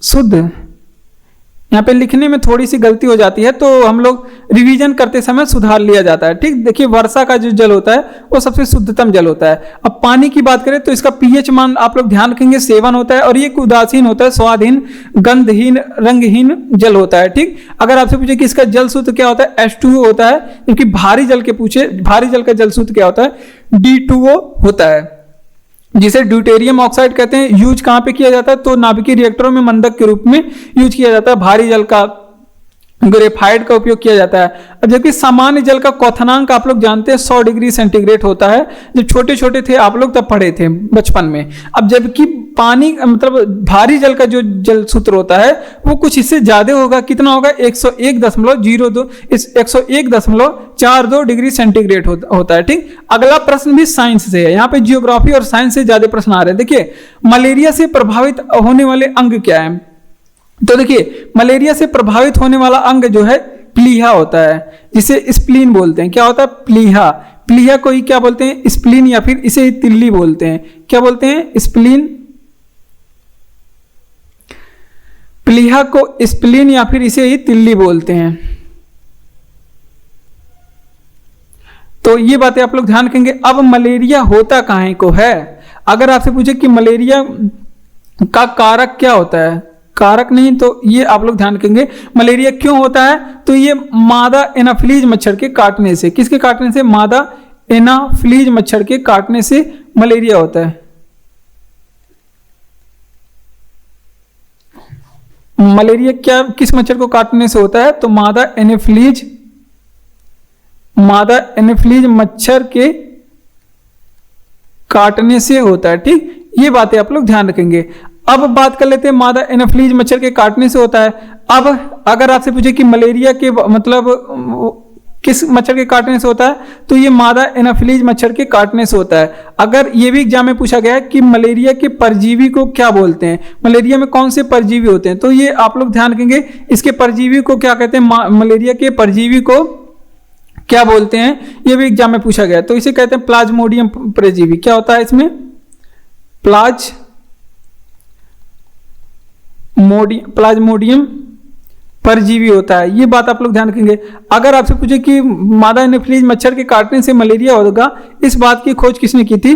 शुद्ध। यहाँ पे लिखने में थोड़ी सी गलती हो जाती है, तो हम लोग रिवीजन करते समय सुधार लिया जाता है। ठीक, देखिए वर्षा का जो जल होता है वो सबसे शुद्धतम जल होता है। अब पानी की बात करें तो इसका pH मान आप लोग ध्यान रखेंगे 7 होता है, और ये उदासीन होता है, स्वादहीन, गंधहीन, रंगहीन जल होता है। ठीक, अगर आपसे पूछे कि इसका जल सूत्र क्या होता है, H2O होता है। क्योंकि भारी जल के पूछे, भारी जल का जल सूत्र क्या होता है, D2O होता है, जिसे ड्यूटेरियम ऑक्साइड कहते हैं। यूज कहां पे किया जाता है, तो नाभिकीय रिएक्टरों में मंदक के रूप में यूज किया जाता है। भारी जल का ग्रेफाइट का उपयोग किया जाता है। जबकि सामान्य जल का क्वथनांक आप लोग जानते हैं 100 डिग्री सेंटीग्रेड होता है। जब छोटे छोटे थे आप लोग तब पढ़े थे बचपन में। अब जबकि पानी मतलब भारी जल का जो जल सूत्र होता है वो कुछ इससे ज्यादा होगा। कितना होगा, 101.42 डिग्री सेंटीग्रेड होता है। ठीक, अगला प्रश्न भी साइंस से है। यहाँ पे जियोग्राफी और साइंस से ज्यादा प्रश्न आ रहे हैं। देखिए, मलेरिया से प्रभावित होने वाले अंग क्या है, तो देखिए मलेरिया से प्रभावित होने वाला अंग जो है प्लीहा होता है, जिसे स्प्लीन बोलते हैं। क्या होता है, प्लीहा। प्लीहा को ही क्या बोलते हैं, स्प्लीन, या फिर इसे ही तिल्ली बोलते हैं। क्या बोलते हैं, स्प्लीन। प्लीहा को स्प्लीन या फिर इसे ही तिल्ली बोलते हैं। तो ये बातें आप लोग ध्यान रखेंगे। अब मलेरिया होता काहे को है, अगर आपसे पूछे कि मलेरिया का कारक क्या होता है, कारक नहीं, तो ये आप लोग ध्यान रखेंगे। मलेरिया क्यों होता है, तो ये मादा एनाफिलीज मच्छर के काटने से, किसके काटने से, मादा एनाफिलीज मच्छर के काटने से मलेरिया होता है। मलेरिया क्या किस मच्छर को काटने से होता है, तो मादा एनाफिलीज मच्छर के काटने से होता है। ठीक, ये बातें आप लोग ध्यान रखेंगे। अब बात कर लेते हैं मादा एनाफिलीज मच्छर के काटने से होता है। अब अगर आपसे पूछे कि मलेरिया के मतलब किस मच्छर के काटने से होता है, तो ये मादा एनाफिलीज मच्छर के काटने से होता है। अगर ये भी एग्जाम में पूछा गया है कि मलेरिया के परजीवी को क्या बोलते हैं, मलेरिया में कौन से परजीवी होते हैं, तो ये आप लोग ध्यान रखेंगे, इसके परजीवी को क्या कहते हैं, मलेरिया के परजीवी को क्या बोलते हैं, ये भी एग्जाम में पूछा गया। तो इसे कहते हैं प्लाज्मोडियम परजीवी। क्या होता है इसमें, प्लाज्मोडियम परजीवी होता है। ये बात आप लोग ध्यान रखेंगे। अगर आपसे पूछे कि मादा एनाफिलीज मच्छर के काटने से मलेरिया होगा, इस बात की खोज किसने की थी,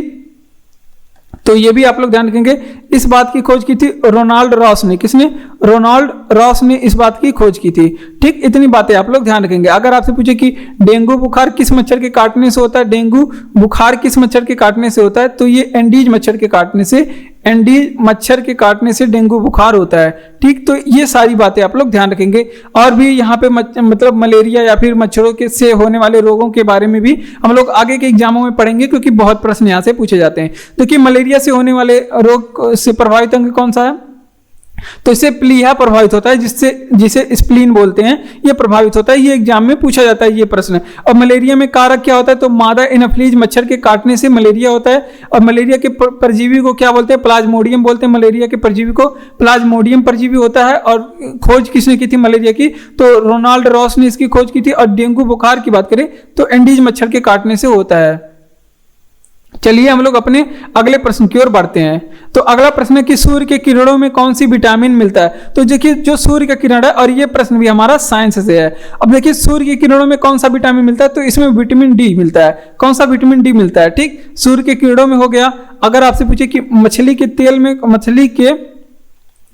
तो ये भी आप लोग ध्यान रखेंगे। इस बात की खोज की थी रोनाल्ड रॉस ने। किसने, रोनाल्ड रॉस ने इस बात की खोज की थी। ठीक, इतनी बातें आप लोग ध्यान रखेंगे। अगर आपसे पूछे कि डेंगू बुखार किस मच्छर के काटने से होता है, डेंगू बुखार किस मच्छर के काटने से होता है, तो ये एंडीज मच्छर के काटने से, एंडीज मच्छर के काटने से डेंगू बुखार होता है। ठीक, तो ये सारी बातें आप लोग ध्यान रखेंगे। और भी यहाँ पे मतलब मलेरिया या फिर मच्छरों के से होने वाले रोगों के बारे में भी हम लोग आगे के एग्जामों में पढ़ेंगे, क्योंकि बहुत प्रश्न यहाँ से पूछे जाते हैं। देखिए, मलेरिया से होने वाले रोग से प्रभावित अंग कौन सा है, तो इससे प्लीहा प्रभावित होता है, जिसे स्प्लीन बोलते हैं, ये प्रभावित होता है। ये एग्जाम में पूछा जाता है ये प्रश्न। और मलेरिया में कारक क्या होता है, तो मादा एनाफिलीज मच्छर के काटने से मलेरिया होता है। और मलेरिया के परजीवी को क्या बोलते हैं, प्लाज्मोडियम बोलते हैं। मलेरिया के परजीवी को प्लाज्मोडियम परजीवी होता है। और खोज किसने की थी मलेरिया की, तो रोनाल्ड रॉस ने इसकी खोज की थी। और डेंगू बुखार की बात करें तो एंडीज मच्छर के काटने से होता है। चलिए हम लोग अपने अगले प्रश्न की ओर बढ़ते हैं। तो अगला प्रश्न है कि सूर्य के किरणों में कौन सी विटामिन मिलता है। तो देखिए, जो सूर्य का किरण है, और ये प्रश्न भी हमारा साइंस से है। अब देखिए, सूर्य के किरणों में कौन सा विटामिन मिलता है, तो इसमें विटामिन डी मिलता है। कौन सा विटामिन डी मिलता है, ठीक, सूर्य के किरणों में हो गया। अगर आपसे पूछे कि मछली के तेल में,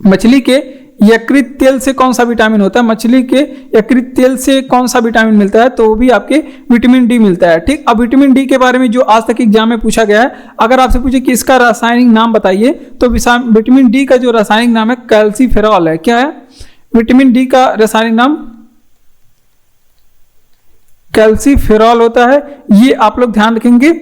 मछली के यकृत तेल से कौन सा विटामिन होता है, मछली के यकृत तेल से कौन सा विटामिन मिलता है, तो वो भी आपके विटामिन डी मिलता है। ठीक, अब विटामिन डी के बारे में जो आज तक एग्जाम में पूछा गया है, अगर आपसे पूछे कि इसका रासायनिक नाम बताइए, तो विटामिन डी का जो रासायनिक नाम है कैल्सीफेरॉल है। क्या है, विटामिन डी का रासायनिक नाम कैल्सीफेरॉल होता है। ये आप लोग ध्यान रखेंगे।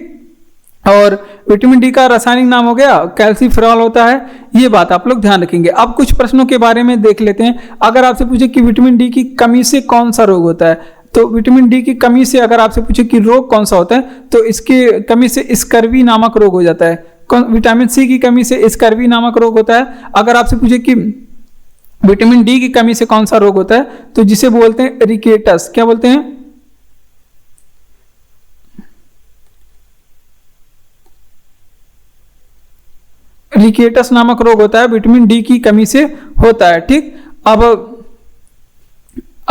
और विटामिन डी का रासायनिक नाम हो गया कैल्सीफेरॉल होता है। ये बात आप लोग ध्यान रखेंगे। अब कुछ प्रश्नों के बारे में देख लेते हैं। अगर आपसे पूछे कि विटामिन डी की कमी से कौन सा रोग होता है, तो विटामिन डी की कमी से अगर आपसे पूछे कि रोग कौन सा होता है, तो इसके कमी से स्कर्वी नामक रोग हो जाता है। विटामिन सी की कमी से स्कर्वी नामक रोग होता है। अगर आपसे पूछे कि विटामिन डी की कमी से कौन सा रोग होता है, तो जिसे बोलते हैं रिकेटस। क्या बोलते हैं, रिकेटस नामक रोग होता है, विटामिन डी की कमी से होता है। ठीक, अब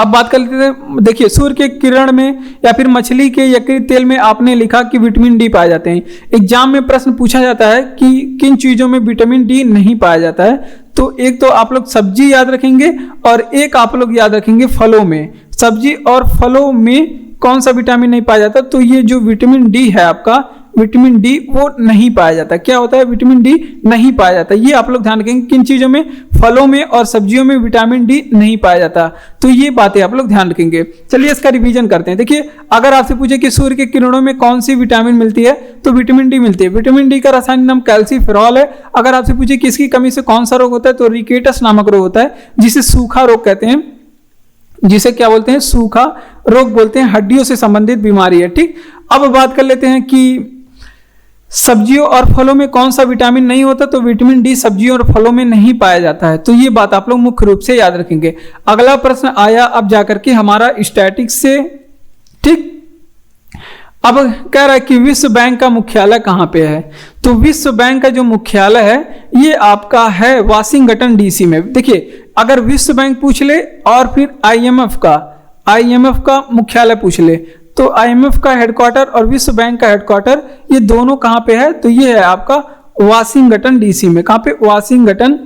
बात कर लेते हैं। देखिए, सूर्य के किरण में या फिर मछली के यकृत तेल में आपने लिखा कि विटामिन डी पाए जाते हैं। एग्जाम में प्रश्न पूछा जाता है कि किन चीजों में विटामिन डी नहीं पाया जाता है। तो एक तो आप लोग सब्जी याद रखेंगे, और एक आप लोग याद रखेंगे फलों में। सब्जी और फलों में कौन सा विटामिन नहीं पाया जाता, तो ये जो विटामिन डी है आपका, विटामिन डी वो नहीं पाया जाता। क्या होता है, विटामिन डी नहीं पाया जाता। ये आप लोग ध्यान रखेंगे, किन चीजों में, फलों में और सब्जियों में विटामिन डी नहीं पाया जाता। तो ये बातें आप लोग ध्यान रखेंगे। चलिए इसका रिवीजन करते हैं। देखिए, अगर आपसे पूछे कि सूर्य के किरणों में कौन सी विटामिन मिलती है, तो विटामिन डी मिलती है। विटामिन डी का रासायनिक नाम कैल्सीफेरॉल है। अगर आपसे पूछे कि इसकी कमी से कौन सा रोग होता है, तो रिकेटस नामक रोग होता है, जिसे सूखा रोग कहते हैं, जिसे क्या बोलते हैं, सूखा रोग बोलते हैं। हड्डियों से संबंधित बीमारी है। ठीक, अब बात कर लेते हैं कि सब्जियों और फलों में कौन सा विटामिन नहीं होता, तो विटामिन डी सब्जियों और फलों में नहीं पाया जाता है। तो ये बात आप लोग मुख्य रूप से याद रखेंगे। अगला प्रश्न आया अब जाकर के हमारा स्टैटिक्स से। ठीक, अब कह रहा है कि विश्व बैंक का मुख्यालय कहाँ पे है, तो विश्व बैंक का जो मुख्यालय है ये आपका है वाशिंगटन डीसी में। देखिए, अगर विश्व बैंक पूछ ले और फिर आईएमएफ का मुख्यालय पूछ ले, तो आईएमएफ का हेडक्वार्टर और विश्व बैंक का हेडक्वार्टर ये दोनों कहाँ पे है, तो ये है आपका वाशिंगटन डीसी में। कहाँ पे, वाशिंगटन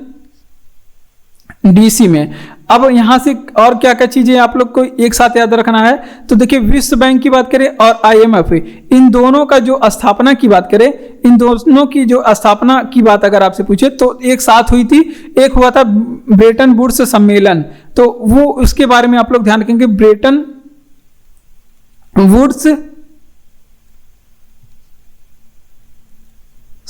डीसी में। अब यहां से और क्या क्या चीजें आप लोग को एक साथ याद रखना है, तो देखिए, विश्व बैंक की बात करें और आईएमएफ, इन दोनों का जो स्थापना की बात करें, इन दोनों की जो स्थापना की बात अगर आपसे पूछे तो एक साथ हुई थी। एक हुआ था ब्रेटन वुड्स सम्मेलन, तो वो उसके बारे में आप लोग ध्यान रखेंगे। ब्रेटन वुड्स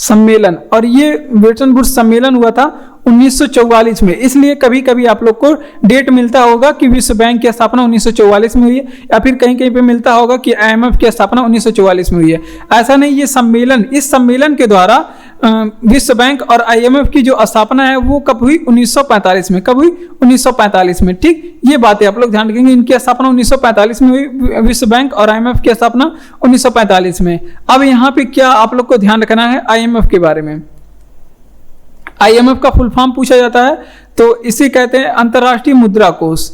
सम्मेलन, और ये ब्रेटन वुड्स सम्मेलन हुआ था 1944 में। इसलिए कभी कभी आप लोग को डेट मिलता होगा कि विश्व बैंक की स्थापना 1944 में हुई है, या फिर कहीं कहीं पे मिलता होगा कि आईएमएफ की स्थापना 1944 में हुई है। ऐसा नहीं, ये सम्मेलन, इस सम्मेलन के द्वारा विश्व बैंक और आईएमएफ की जो स्थापना है वो कब हुई? 1945 में। कब हुई? 1945 में। ठीक, ये बातें आप लोग ध्यान रखेंगे। इनकी स्थापना 1945 में हुई, विश्व बैंक और आईएमएफ की स्थापना 1945 में। अब यहाँ पे क्या आप लोग को ध्यान रखना है आईएमएफ के बारे में। आईएमएफ का फुल फॉर्म पूछा जाता है, तो इसे कहते हैं अंतर्राष्ट्रीय मुद्रा कोष।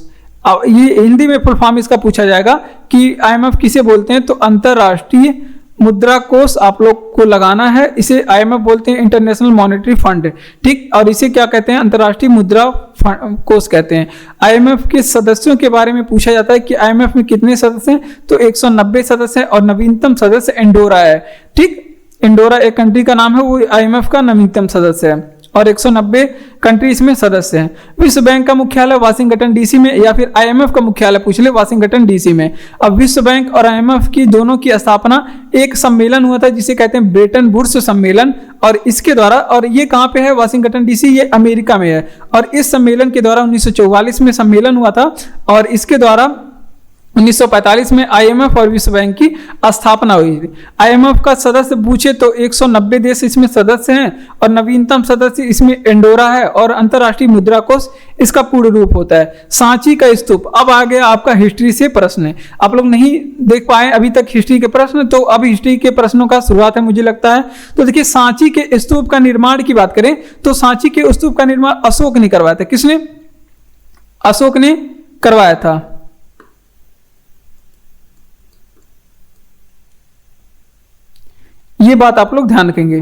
अब ये हिंदी में फुल फॉर्म इसका पूछा जाएगा कि आईएमएफ किसे बोलते हैं, तो अंतर्राष्ट्रीय मुद्रा कोष आप लोग को लगाना है। इसे आईएमएफ बोलते हैं इंटरनेशनल मॉनेटरी फंड। ठीक, और इसे क्या कहते हैं? अंतर्राष्ट्रीय मुद्रा कोष कहते हैं। आईएमएफ के सदस्यों के बारे में पूछा जाता है कि आईएमएफ में कितने सदस्य हैं, तो 190 सदस्य हैं और नवीनतम सदस्य एंडोरा है। ठीक, एंडोरा एक कंट्री का नाम है, वो आईएमएफ का नवीनतम सदस्य है और 190 कंट्री इसमें सदस्य हैं। विश्व बैंक का मुख्यालय वाशिंगटन डीसी में, या फिर आईएमएफ का मुख्यालय पूछ ले वाशिंगटन डीसी में। अब विश्व बैंक और आईएमएफ की दोनों की स्थापना एक सम्मेलन हुआ था जिसे कहते हैं ब्रेटन वुड्स सम्मेलन, और इसके द्वारा, और ये कहाँ पे है? वाशिंगटन डीसी, ये अमेरिका में है। और इस सम्मेलन के द्वारा 1944 में सम्मेलन हुआ था और इसके द्वारा 1945 में आईएमएफ और विश्व बैंक की स्थापना हुई थी। आईएमएफ का सदस्य पूछे तो 190 देश इसमें सदस्य हैं और नवीनतम सदस्य इसमें एंडोरा है, और अंतर्राष्ट्रीय मुद्रा कोष इसका पूर्ण रूप होता है। सांची का स्तूप। अब आ गया आपका हिस्ट्री से प्रश्न। आप लोग नहीं देख पाए अभी तक हिस्ट्री के प्रश्न, तो अब हिस्ट्री के प्रश्नों का शुरुआत है मुझे लगता है। तो देखिए, सांची के स्तूप का निर्माण की बात करें तो सांची के स्तूप का निर्माण अशोक ने करवाया था। किसने? अशोक ने करवाया था। ये बात आप लोग ध्यान रखेंगे।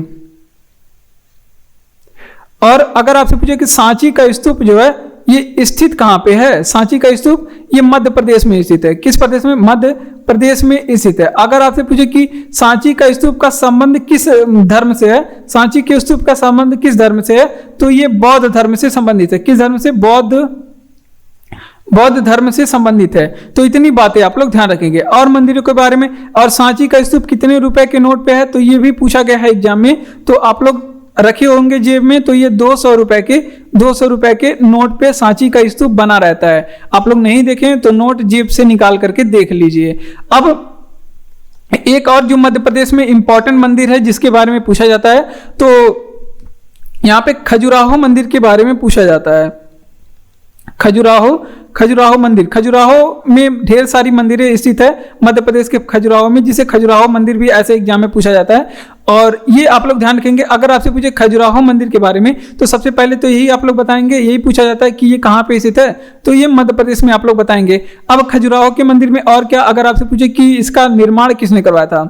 और अगर आपसे पूछे कि सांची का स्तूप जो है ये स्थित कहां पे है, सांची का स्तूप ये मध्य प्रदेश में स्थित है। किस प्रदेश में? मध्य प्रदेश में स्थित है। अगर आपसे पूछे कि सांची का स्तूप का संबंध किस धर्म से है, सांची के स्तूप का संबंध किस धर्म से है, तो ये बौद्ध धर्म से संबंधित है। किस धर्म से? बौद्ध धर्म से संबंधित है। तो इतनी बातें आप लोग ध्यान रखेंगे। और मंदिरों के बारे में, और सांची का स्तूप कितने रुपए के नोट पे है, तो ये भी पूछा गया है एग्जाम में, तो आप लोग रखे होंगे जेब में। तो ये 200 रुपए के नोट पे सांची का स्तूप बना रहता है। आप लोग नहीं देखें तो नोट जेब से निकाल करके देख लीजिए। अब एक और जो मध्य प्रदेश में इंपॉर्टेंट मंदिर है जिसके बारे में पूछा जाता है, तो यहाँ पे खजुराहो मंदिर के बारे में पूछा जाता है। खजुराहो मंदिर, खजुराहो में ढेर सारी मंदिरें स्थित है मध्य प्रदेश के खजुराहो में, जिसे खजुराहो मंदिर भी ऐसे एग्जाम में पूछा जाता है। और ये आप लोग ध्यान रखेंगे। अगर आपसे पूछे खजुराहो मंदिर के बारे में तो सबसे पहले तो यही आप लोग बताएंगे, यही पूछा जाता है कि ये कहाँ पे स्थित है, तो ये मध्य प्रदेश में आप लोग बताएंगे। अब खजुराहो के मंदिर में और क्या, अगर आपसे पूछे कि इसका निर्माण किसने करवाया था,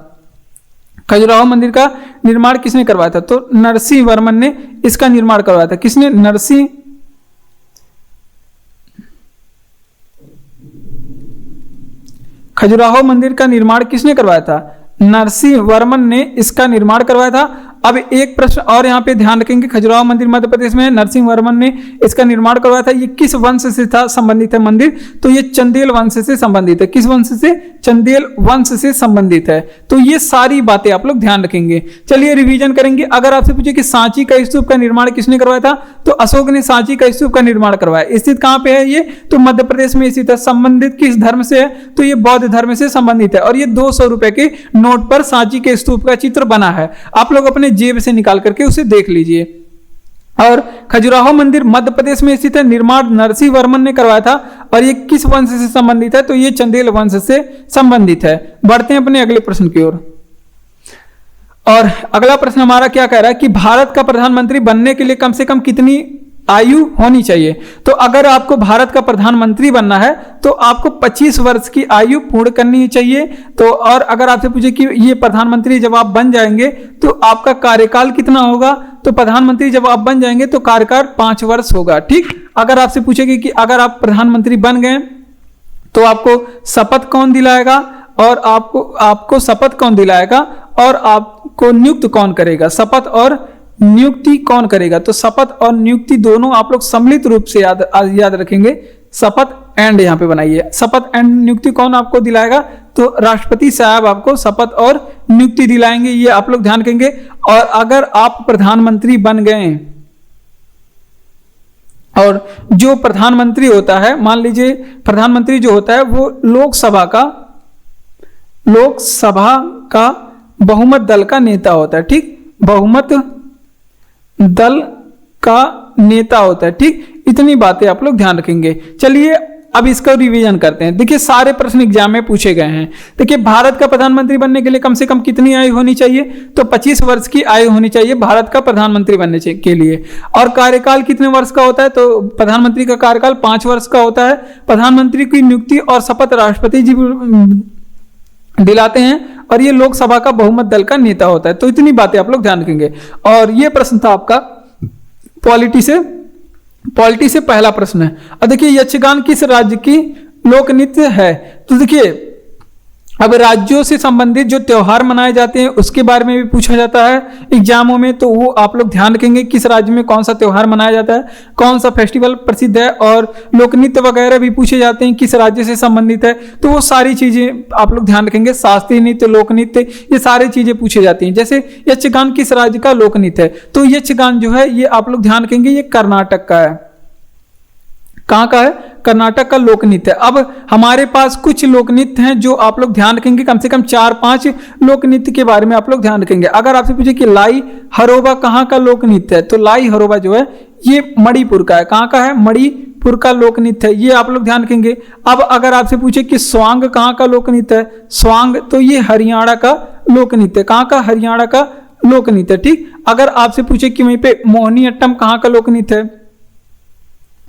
खजुराहो मंदिर का निर्माण किसने करवाया था, तो नरसिंह वर्मन ने इसका निर्माण करवाया था। किसने? खजुराहो मंदिर का निर्माण किसने करवाया था? नरसिंह वर्मन ने इसका निर्माण करवाया था। अब एक प्रश्न और यहाँ पे ध्यान रखेंगे, खजुराहो मंदिर मध्य प्रदेश में है, नरसिंह वर्मन ने इसका निर्माण करवाया था। ये किस वंश से था संबंधित है मंदिर, तो ये चंदेल वंश से संबंधित है। किस वंश से? चंदेल वंश से संबंधित है। तो ये सारी बातें आप लोग ध्यान रखेंगे। चलिए रिवीजन करेंगे। अगर आपसे पूछे कि सांची का स्तूप का निर्माण किसने करवाया था, तो अशोक ने सांची का स्तूप का निर्माण करवाया। स्थित कहाँ पे है ये, तो मध्य प्रदेश में स्थित है। संबंधित किस धर्म से है, तो ये बौद्ध धर्म से संबंधित है। और ये 200 रुपए के नोट पर सांची के स्तूप का चित्र बना है। आप लोग अपने जेब से निकाल करके उसे देख लीजिए। और खजुराहो मंदिर मध्य प्रदेश में स्थित है। निर्माण नरसिंह वर्मन ने करवाया था। और ये किस वंश से संबंधित है, तो ये चंदेल वंश से संबंधित है। बढ़ते हैं अपने अगले प्रश्न की ओर। और अगला प्रश्न हमारा क्या कह रहा है कि भारत का प्रधानमंत्री बनने के लिए कम से कम कितनी आयु होनी चाहिए। तो अगर आपको भारत का प्रधानमंत्री बनना है तो आपको 25 वर्ष की आयु पूर्ण करनी चाहिए। तो और अगर आपसे पूछे कि ये प्रधानमंत्री जब आप बन जाएंगे तो आपका कार्यकाल कितना होगा, तो प्रधानमंत्री जब आप बन जाएंगे तो कार्यकाल 5 वर्ष होगा। ठीक, अगर आपसे पूछेगी कि अगर आप प्रधानमंत्री बन गए तो आपको शपथ कौन दिलाएगा, और आपको शपथ कौन दिलाएगा और आपको नियुक्त कौन करेगा, शपथ और नियुक्ति कौन करेगा, तो शपथ और नियुक्ति दोनों आप लोग सम्मिलित रूप से याद रखेंगे। शपथ एंड यहाँ पे बनाइए। शपथ एंड नियुक्ति कौन आपको दिलाएगा, तो राष्ट्रपति साहब आपको शपथ और नियुक्ति दिलाएंगे, ये आप लोग ध्यान रखेंगे। और अगर आप प्रधानमंत्री बन गए और जो प्रधानमंत्री होता है, मान लीजिए प्रधानमंत्री जो होता है वो लोकसभा का बहुमत दल का नेता होता है, ठीक, बहुमत दल का नेता होता है, ठीक। इतनी बातें आप लोग ध्यान रखेंगे। चलिए अब इसका रिवीजन करते हैं। देखिए सारे प्रश्न एग्जाम में पूछे गए हैं। देखिए भारत का प्रधानमंत्री बनने के लिए कम से कम कितनी आयु होनी चाहिए, तो 25 वर्ष की आयु होनी चाहिए भारत का प्रधानमंत्री बनने के लिए। और कार्यकाल कितने वर्ष का होता है, तो प्रधानमंत्री का कार्यकाल 5 वर्ष का होता है। प्रधानमंत्री की नियुक्ति और शपथ राष्ट्रपति जी दिलाते हैं और ये लोकसभा का बहुमत दल का नेता होता है। तो इतनी बातें आप लोग ध्यान रखेंगे। और ये प्रश्न था आपका पॉलिटी से पहला प्रश्न है। और देखिए यक्षगान किस राज्य की लोक नृत्य है, तो देखिए अब राज्यों से संबंधित जो त्योहार मनाए जाते हैं उसके बारे में भी पूछा जाता है एग्जामों में, तो वो आप लोग ध्यान रखेंगे किस राज्य में कौन सा त्योहार मनाया जाता है, कौन सा फेस्टिवल प्रसिद्ध है। और लोक नृत्य वगैरह भी पूछे जाते हैं किस राज्य से संबंधित है, तो वो सारी चीजें आप लोग ध्यान रखेंगे। शास्त्रीय नृत्य, लोक नृत्य, ये सारी चीजें पूछी जाती हैं। जैसे यक्षगान किस राज्य का लोक नृत्य है, तो यक्षगान जो है ये आप लोग ध्यान रखेंगे ये कर्नाटक का है। कहाँ का है, कर्नाटक का लोक नृत्य है। अब हमारे पास कुछ लोक नृत्य हैं जो आप लोग ध्यान रखेंगे, कम से कम 4-5 लोक नृत्य के बारे में आप लोग ध्यान रखेंगे। अगर आपसे पूछे कि लाई हरोबा कहाँ का लोक नृत्य है, तो लाई हरोबा जो है ये मणिपुर का है। कहाँ का है, मणिपुर का लोक नृत्य है, ये आप लोग ध्यान रखेंगे। अब अगर आपसे पूछे कि स्वांग कहाँ का लोक नृत्य है, स्वांग तो ये हरियाणा का लोक नृत्य, कहाँ का, हरियाणा का लोक नृत्य, ठीक। अगर आपसे पूछे कि वहीं पे मोहिनी अट्टम कहाँ का लोक नृत्य है,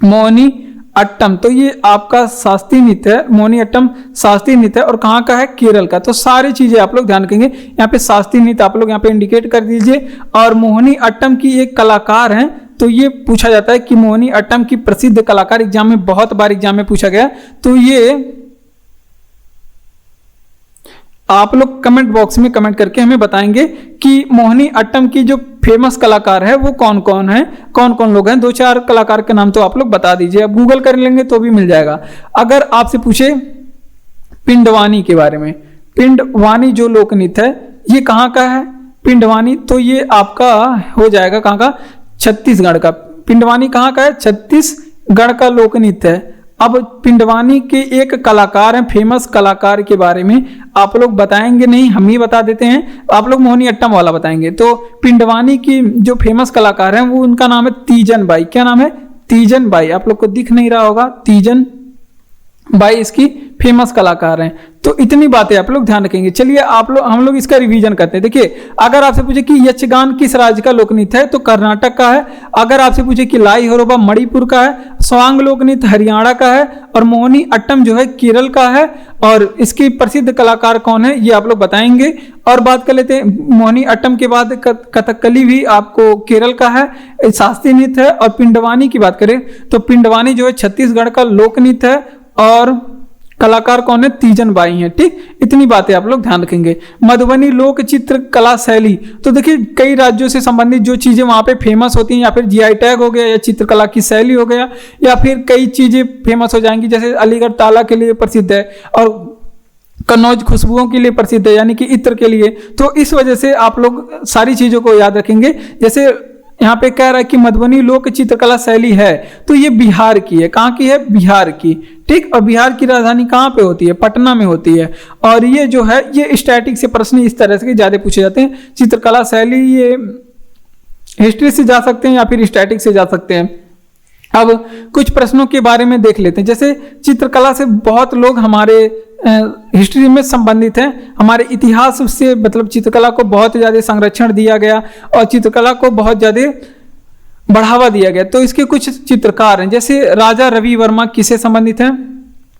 मोहिनी अट्टम तो ये आपका शास्त्रीय नृत्य है, मोहिनी अट्टम शास्त्रीय नृत्य है। और कहाँ का है, केरल का। तो सारी चीजें आप लोग ध्यान रखेंगे। यहाँ पे शास्त्रीय नृत्य आप लोग यहाँ पे इंडिकेट कर दीजिए। और मोहिनी अट्टम की एक कलाकार हैं, तो ये पूछा जाता है कि मोहिनी अट्टम की प्रसिद्ध कलाकार, एग्जाम में बहुत बार एग्जाम में पूछा गया। तो ये आप लोग कमेंट बॉक्स में कमेंट करके हमें बताएंगे कि मोहिनी अट्टम की जो फेमस कलाकार है वो कौन कौन है, कौन कौन लोग हैं। 2-4 कलाकार के नाम तो आप लोग बता दीजिए, अब गूगल कर लेंगे तो भी मिल जाएगा। अगर आपसे पूछे पिंडवानी के बारे में, पिंडवानी जो लोक नृत्य है ये कहाँ का है, पिंडवानी तो ये आपका हो जाएगा कहाँ का, छत्तीसगढ़ का। पिंडवानी कहाँ का है, छत्तीसगढ़ का लोक नृत्य है। अब पिंडवानी के एक कलाकार हैं, फेमस कलाकार के बारे में आप लोग बताएंगे नहीं, हम ही बता देते हैं। आप लोग मोहिनी अट्टम वाला बताएंगे। तो पिंडवानी की जो फेमस कलाकार हैं वो उनका नाम है तीजन बाई। क्या नाम है, तीजन बाई। आप लोग को दिख नहीं रहा होगा, तीजन बाई इसकी फेमस कलाकार हैं। तो इतनी बातें आप लोग ध्यान रखेंगे। चलिए हम लोग इसका रिवीजन करते हैं। देखिए अगर आपसे पूछे कि यक्षगान किस राज्य का लोक नृत्य है, तो कर्नाटक का है। अगर आपसे पूछे कि लाई हरोबा मणिपुर का है, स्वांग लोक नृत्य हरियाणा का है, और मोहिनी अट्टम जो है केरल का है। और इसकी प्रसिद्ध कलाकार कौन है ये आप लोग बताएंगे। और बात कर लेते हैं मोहिनी अट्टम के बाद कथकली भी आपको केरल का है, शास्त्रीय नृत्य है। और पिंडवानी की बात करें तो पिंडवानी जो है छत्तीसगढ़ का लोक नृत्य है और कलाकार कौन है, तीजन बाई हैं, ठीक। इतनी बातें आप लोग ध्यान रखेंगे। मधुबनी लोक चित्र कला शैली, तो देखिए कई राज्यों से संबंधित जो चीजें वहां पे फेमस होती हैं, या फिर जीआई टैग हो गया, या चित्रकला की शैली हो गया, या फिर कई चीजें फेमस हो जाएंगी। जैसे अलीगढ़ ताला के लिए प्रसिद्ध है और कन्नौज खुशबुओं के लिए प्रसिद्ध है, यानी कि इत्र के लिए। तो इस वजह से आप लोग सारी चीजों को याद रखेंगे। जैसे यहाँ पे कह रहा है कि मधुबनी लोक चित्रकला शैली है, तो ये बिहार की है। कहाँ की है, बिहार की, ठीक। और बिहार की राजधानी कहाँ पे होती है, पटना में होती है। और ये जो है ये स्टैटिक से प्रश्न इस तरह से ज्यादा पूछे जाते हैं। चित्रकला शैली ये हिस्ट्री से जा सकते हैं या फिर स्टैटिक से जा सकते हैं। अब कुछ प्रश्नों के बारे में देख लेते हैं। जैसे चित्रकला से बहुत लोग हमारे हिस्ट्री में संबंधित हैं, हमारे इतिहास से मतलब चित्रकला को बहुत ज़्यादा संरक्षण दिया गया और चित्रकला को बहुत ज़्यादा बढ़ावा दिया गया। तो इसके कुछ चित्रकार हैं, जैसे राजा रवि वर्मा किससे संबंधित हैं,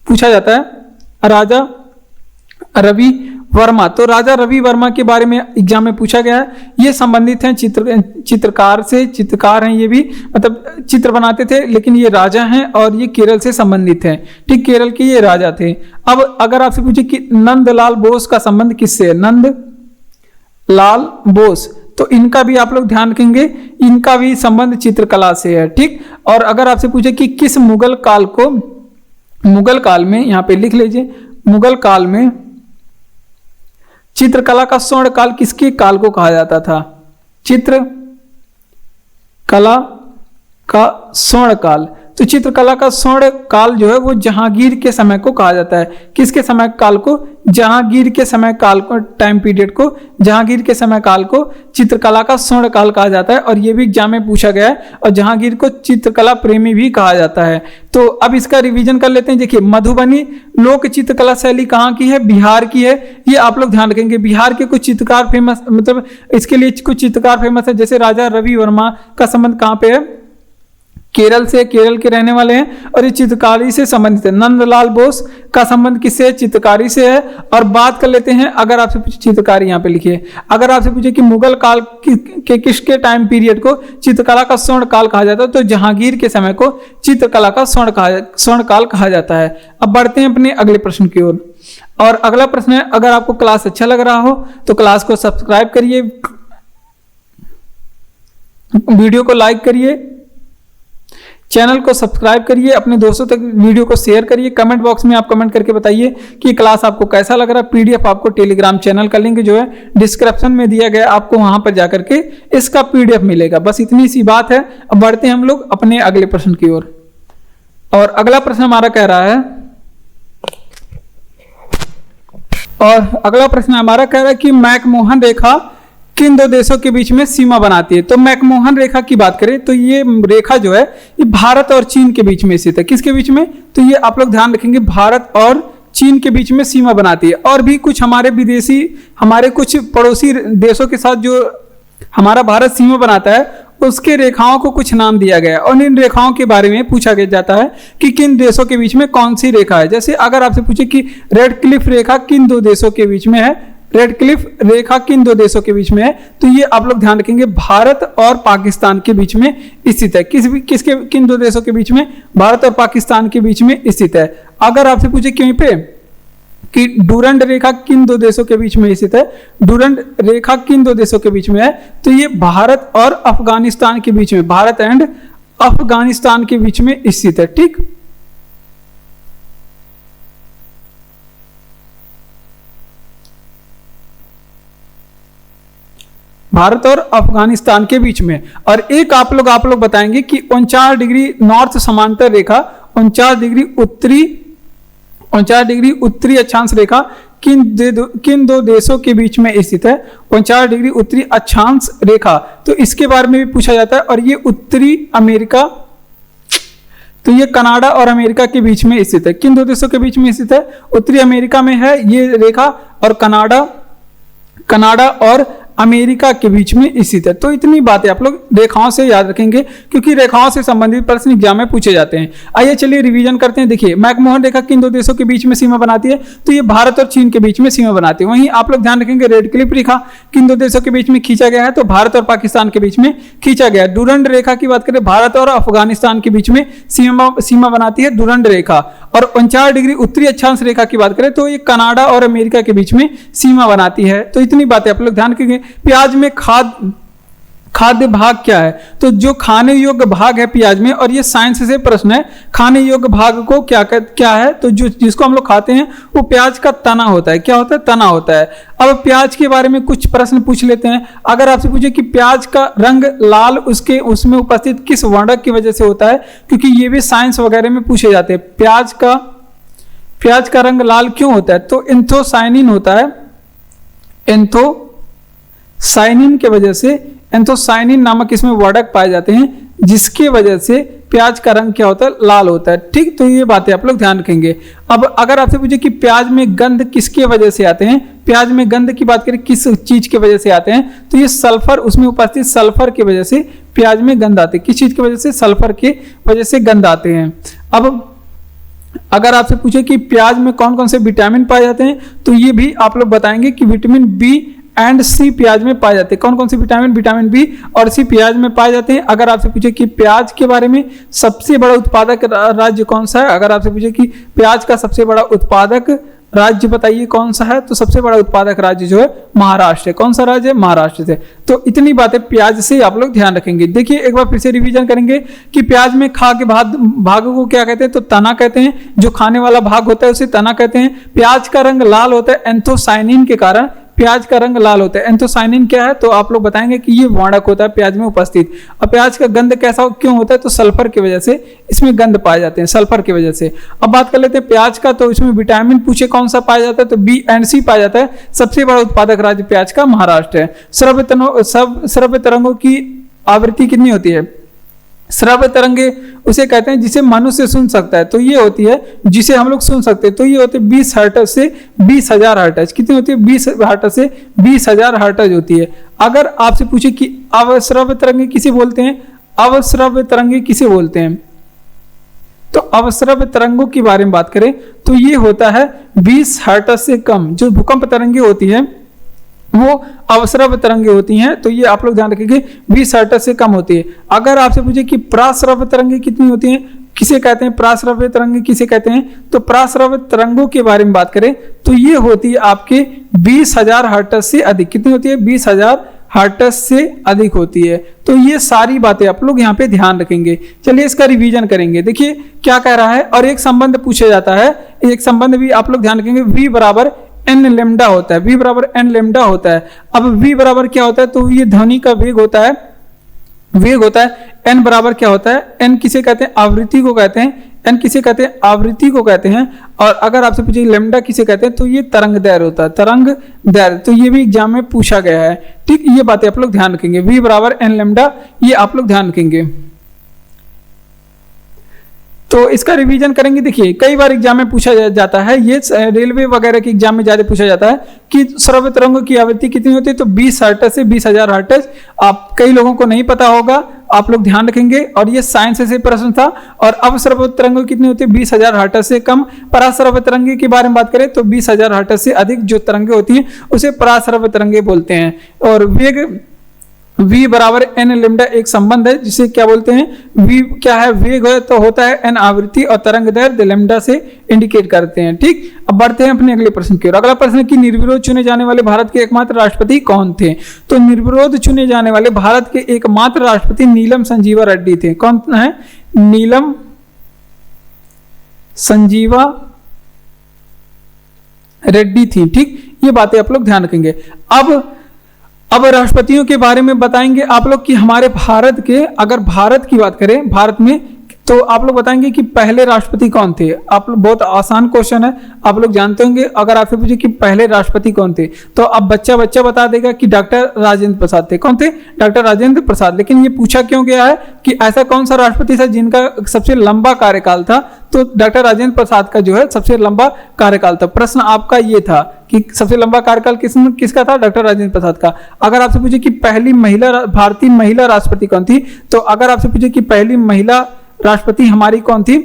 पूछा जाता है राजा रवि वर्मा। तो राजा रवि वर्मा के बारे में एग्जाम में पूछा गया है। ये संबंधित हैं चित्रकार से, चित्रकार हैं ये भी, मतलब चित्र बनाते थे, लेकिन ये राजा हैं और ये केरल से संबंधित हैं, ठीक। केरल के ये राजा थे। अब अगर आपसे पूछे कि नंदलाल बोस का संबंध किससे है, नंदलाल बोस, तो इनका भी आप लोग ध्यान रखेंगे, इनका भी संबंध चित्रकला से है, ठीक। और अगर आपसे पूछे कि किस मुगल काल को, मुगल काल में, यहाँ पे लिख लीजिए, मुगल काल में चित्रकला का स्वर्ण काल किसके काल को कहा जाता था? चित्रकला का स्वर्ण काल, तो चित्रकला का स्वर्ण काल जो है वो जहांगीर के समय को कहा जाता है। किसके समय काल को? जहांगीर के समय काल को, टाइम पीरियड को, जहांगीर के समय काल को चित्रकला का स्वर्ण काल कहा जाता है। और ये भी एग्जाम में पूछा गया है, और जहांगीर को चित्रकला प्रेमी भी कहा जाता है। तो अब इसका रिवीजन कर लेते हैं। देखिए, मधुबनी लोक चित्रकला शैली कहाँ की है? बिहार की है। ये आप लोग ध्यान रखेंगे। बिहार के कुछ चित्रकार फेमस, मतलब इसके लिए कुछ चित्रकार फेमस है, जैसे राजा रवि वर्मा का संबंध कहाँ पे है? केरल से, केरल के रहने वाले हैं और ये चित्रकारी से संबंधित है। नंदलाल बोस का संबंध किससे? चित्रकारी से है। और बात कर लेते हैं, अगर आपसे पूछे चित्रकारी, यहाँ पे लिखिए, अगर आपसे पूछे कि मुगल काल के किसके टाइम पीरियड को चित्रकला का स्वर्ण काल कहा जाता है, तो जहांगीर के समय को चित्रकला का स्वर्ण काल कहा जाता है। अब बढ़ते हैं अपने अगले प्रश्न की ओर। और अगला प्रश्न है, अगर आपको क्लास अच्छा लग रहा हो तो क्लास को सब्सक्राइब करिए, वीडियो को लाइक करिए, चैनल को सब्सक्राइब करिए, अपने दोस्तों तक वीडियो को शेयर करिए। कमेंट बॉक्स में आप कमेंट करके बताइए कि क्लास आपको कैसा लग रहा है। पीडीएफ आपको टेलीग्राम चैनल का लिंक जो है डिस्क्रिप्शन में दिया गया, आपको वहां पर जाकर के इसका पीडीएफ मिलेगा। बस इतनी सी बात है। अब बढ़ते हैं हम लोग अपने अगले प्रश्न की ओर। और अगला प्रश्न हमारा कह रहा है, कि मैकमोहन रेखा किन दो देशों के बीच में सीमा बनाती है? तो मैकमोहन रेखा की बात करें तो ये रेखा जो है ये भारत और चीन के बीच में स्थित है। किसके बीच में? तो ये आप लोग ध्यान रखेंगे, भारत और चीन के बीच में सीमा बनाती है। और भी कुछ हमारे कुछ पड़ोसी देशों के साथ जो हमारा भारत सीमा बनाता है, उसके रेखाओं को कुछ नाम दिया गया और इन रेखाओं के बारे में पूछा जाता है कि किन देशों के बीच में कौन सी रेखा है। जैसे अगर आपसे पूछे कि रेड क्लिफ रेखा किन दो देशों के बीच में है, रेड क्लिफ रेखा किन दो देशों के बीच में है, तो ये आप लोग ध्यान रखेंगे भारत और पाकिस्तान के बीच में स्थित है। किन दो देशों के बीच में? भारत और पाकिस्तान के बीच में स्थित है। अगर आपसे पूछे कहीं पे कि डूरंड रेखा किन दो देशों के बीच में स्थित है, डूरंड रेखा किन दो देशों के बीच में है, तो ये भारत और अफगानिस्तान के बीच में, भारत एंड अफगानिस्तान के बीच में स्थित है। ठीक, भारत और अफगानिस्तान के बीच में। और एक आप लोग बताएंगे कि 49 डिग्री नॉर्थ समांतर रेखा, 49 डिग्री उत्तरी अक्षांश रेखा किन दो देशों के बीच में स्थित है? 49 डिग्री उत्तरी अक्षांश रेखा, तो इसके बारे में भी पूछा जाता है। और ये उत्तरी अमेरिका, तो ये कनाडा और अमेरिका के बीच में स्थित है। किन दो देशों के बीच में स्थित है? उत्तरी अमेरिका में है ये रेखा, और कनाडा और अमेरिका के बीच में स्थित है। तो इतनी बातें आप लोग रेखाओं से याद रखेंगे, क्योंकि रेखाओं से संबंधित प्रश्न एग्जाम में पूछे जाते हैं। आइए चलिए रिवीजन करते हैं। देखिए, मैकमोहन रेखा किन दो देशों के बीच में सीमा बनाती है? तो ये भारत और चीन के बीच में सीमा बनाती है। वहीं आप लोग ध्यान रखेंगे, रेड क्लिफ रेखा किन दो देशों के बीच में खींचा गया है? तो भारत और पाकिस्तान के बीच में खींचा गया है। डूरंड रेखा की बात करें, भारत और अफगानिस्तान के बीच में सीमा बनाती है डूरंड रेखा। और 49 डिग्री उत्तरी अक्षांश रेखा की बात करें तो ये कनाडा और अमेरिका के बीच में सीमा बनाती है। तो इतनी बातें आप लोग ध्यान रखेंगे। प्याज में खाद्य भाग क्या है? तो जो खाने योग्य भाग है प्याज में, और ये साइंस से प्रश्न है, खाने योग्य भाग को क्या है? तो जिसको हम लोग खाते हैं वो प्याज का तना होता है। क्या होता है? तना होता है। अब प्याज के बारे में कुछ प्रश्न पूछ लेते हैं। अगर आपसे पूछे कि प्याज का रंग लाल उसमें उपस्थित किस वर्णक की वजह से होता है, क्योंकि ये भी साइंस वगैरह में पूछे जाते हैं। प्याज का रंग लाल क्यों होता है? तो एंथोसाइनिन होता है। एंथोसाइनिन के वजह से, एंथोसाइनिन नामक इसमें वर्णक पाए जाते हैं, जिसके वजह से प्याज का रंग क्या होता है? लाल होता है। ठीक, तो ये बातें आप लोग ध्यान रखेंगे। अब अगर आपसे पूछे कि प्याज में गंध किसके वजह से आते हैं, प्याज में गंध की बात करें किस चीज की वजह से आते हैं, तो ये सल्फर, उसमें उपस्थित सल्फर की वजह से प्याज में गंध आते हैं। किस चीज की वजह से? सल्फर की वजह से गंध आते हैं। अब अगर आपसे पूछे कि प्याज में कौन कौन से विटामिन पाए जाते हैं, तो ये भी आप लोग बताएंगे कि विटामिन बी एंड सी प्याज में पाए जाते हैं। कौन कौन से विटामिन बी और सी प्याज में पाए जाते हैं। अगर आपसे पूछे कि प्याज के बारे में सबसे बड़ा उत्पादक राज्य कौन सा है, अगर आपसे पूछे कि प्याज का सबसे बड़ा उत्पादक राज्य बताइए कौन सा है, तो सबसे बड़ा उत्पादक राज्य जो है महाराष्ट्र है। कौन सा राज्य है? महाराष्ट्र से। तो इतनी बातें प्याज से आप लोग ध्यान रखेंगे। देखिए, एक बार फिर से रिवीजन करेंगे कि प्याज में खा के भाग को क्या कहते हैं? तो तना कहते हैं। जो खाने वाला भाग होता है उसे तना कहते हैं। प्याज का रंग लाल होता है एंथोसाइनिन के कारण। प्याज का रंग लाल होता है। एंथोसाइनिन क्या है, तो आप लोग बताएंगे कि ये वर्णक होता है प्याज में उपस्थित। और प्याज का गंध कैसा क्यों होता है, तो सल्फर की वजह से इसमें गंध पाए जाते हैं, सल्फर की वजह से। अब बात कर लेते हैं प्याज का, तो इसमें विटामिन पूछे कौन सा पाया जाता है, तो बी एंड सी पाया जाता है। सबसे बड़ा उत्पादक राज्य प्याज का महाराष्ट्र है। श्रव्य तरंगों की आवृत्ति कितनी होती है, श्रव्य तरंगे उसे कहते हैं जिसे मनुष्य सुन सकता है, तो ये होती है जिसे हम लोग सुन सकते हैं, तो ये होती है 20 हर्ट्ज से 20,000 हर्ट्ज। कितनी होती है, 20 हर्ट्ज से 20,000 हर्ट्ज होती है। अगर आपसे पूछे कि अवश्रव्य तरंगे किसे बोलते हैं, अवश्रव्य तरंगे किसे बोलते हैं, तो अवश्रव्य तरंगों के बारे में बात करें तो ये होता है 20 हर्ट्ज से कम जो भूकंप तरंगे होती है वो अवश्रव्य तरंगे होती हैं, तो ये आप लोग ध्यान रखेंगे 20 हर्ट्ज से कम होती है। अगर आपसे पूछे कि प्राश्रव्य तरंगे कितनी होती हैं, किसे कहते हैं, प्राश्रव्य तरंगे किसे कहते हैं, तो प्राश्रव्य तरंगों के बारे में बात करें तो ये होती है आपके 20,000 हर्ट्ज से अधिक। कितनी होती है, 20,000 हर्ट्ज से अधिक होती है। तो ये सारी बातें आप लोग यहाँ पे ध्यान रखेंगे। चलिए इसका रिवीजन करेंगे। देखिए क्या कह रहा है, और एक संबंध पूछा जाता है, एक संबंध भी आप लोग ध्यान रखेंगे, v बराबर एन लेमडा होता है, v बराबर एन लेमडा होता है। अब v बराबर क्या होता है, तो ये ध्वनि का वेग होता है, वेग होता है। n बराबर क्या होता है, n किसे कहते हैं, आवृत्ति को कहते हैं, n किसे कहते हैं, आवृत्ति को कहते हैं। और अगर आपसे पूछे लेमडा किसे कहते हैं, तो ये तरंग दैर्घ्य होता है, तरंग दैर्घ्य। तो ये भी एग्जाम में पूछा गया है, ठीक। ये बातें आप लोग ध्यान रखेंगे, v बराबर एन लेमडा, ये आप लोग ध्यान रखेंगे। तो इसका रिवीजन करेंगे। देखिए कई बार एग्जाम में पूछा जाता है, ये रेलवे वगैरह के एग्जाम में ज्यादा पूछा जाता है कि श्रव्य तरंगों की आवृत्ति कितनी होती है, तो 20 हर्ट्ज से 20,000 हर्ट्ज। आप कई लोगों को नहीं पता होगा, आप लोग ध्यान रखेंगे। और ये साइंस से प्रश्न था। और अवश्रव्य तरंगों कितनी होती है, 20,000 हर्ट्ज से कम। पराश्रव्य तरंगे की बारे में बात करें तो 20,000 हर्ट्ज से अधिक जो तरंगे होती हैं उसे पराश्रव्य तरंगे बोलते हैं। और वेग v बराबर एन लेमडा एक संबंध है जिसे क्या बोलते हैं, v क्या है, वेग है तो होता है एन आवृत्ति और तरंग दैर्घ्य लेमडा से इंडिकेट करते हैं, ठीक। अब बढ़ते हैं अपने अगले प्रश्न की ओर। अगला प्रश्न है कि निर्विरोध चुने जाने वाले भारत के एकमात्र राष्ट्रपति कौन थे, तो निर्विरोध चुने जाने वाले भारत के एकमात्र राष्ट्रपति नीलम संजीवा रेड्डी थे। कौन है, नीलम संजीवा रेड्डी थी, ठीक। ये बातें आप लोग ध्यान रखेंगे। अब राष्ट्रपतियों के बारे में बताएंगे आप लोग कि हमारे भारत के, अगर भारत की बात करें, भारत में तो आप लोग बताएंगे कि पहले राष्ट्रपति कौन थे। आप लोग, बहुत आसान क्वेश्चन है, आप लोग जानते होंगे। अगर आपसे पूछे कि पहले राष्ट्रपति कौन थे, तो अब बच्चा बता देगा कि डॉक्टर राजेंद्र प्रसाद थे। कौन थे, डॉक्टर राजेंद्र प्रसाद। लेकिन ये पूछा क्यों गया है कि ऐसा कौन सा राष्ट्रपति था जिनका सबसे लंबा कार्यकाल था, तो डॉक्टर राजेंद्र प्रसाद का जो है सबसे लंबा कार्यकाल था। प्रश्न आपका ये था कि सबसे लंबा कार्यकाल किसका था, डॉक्टर राजेंद्र प्रसाद का। अगर आपसे पूछे कि पहली महिला भारतीय महिला राष्ट्रपति कौन थी, तो अगर आपसे पूछे कि पहली महिला राष्ट्रपति हमारी कौन थी,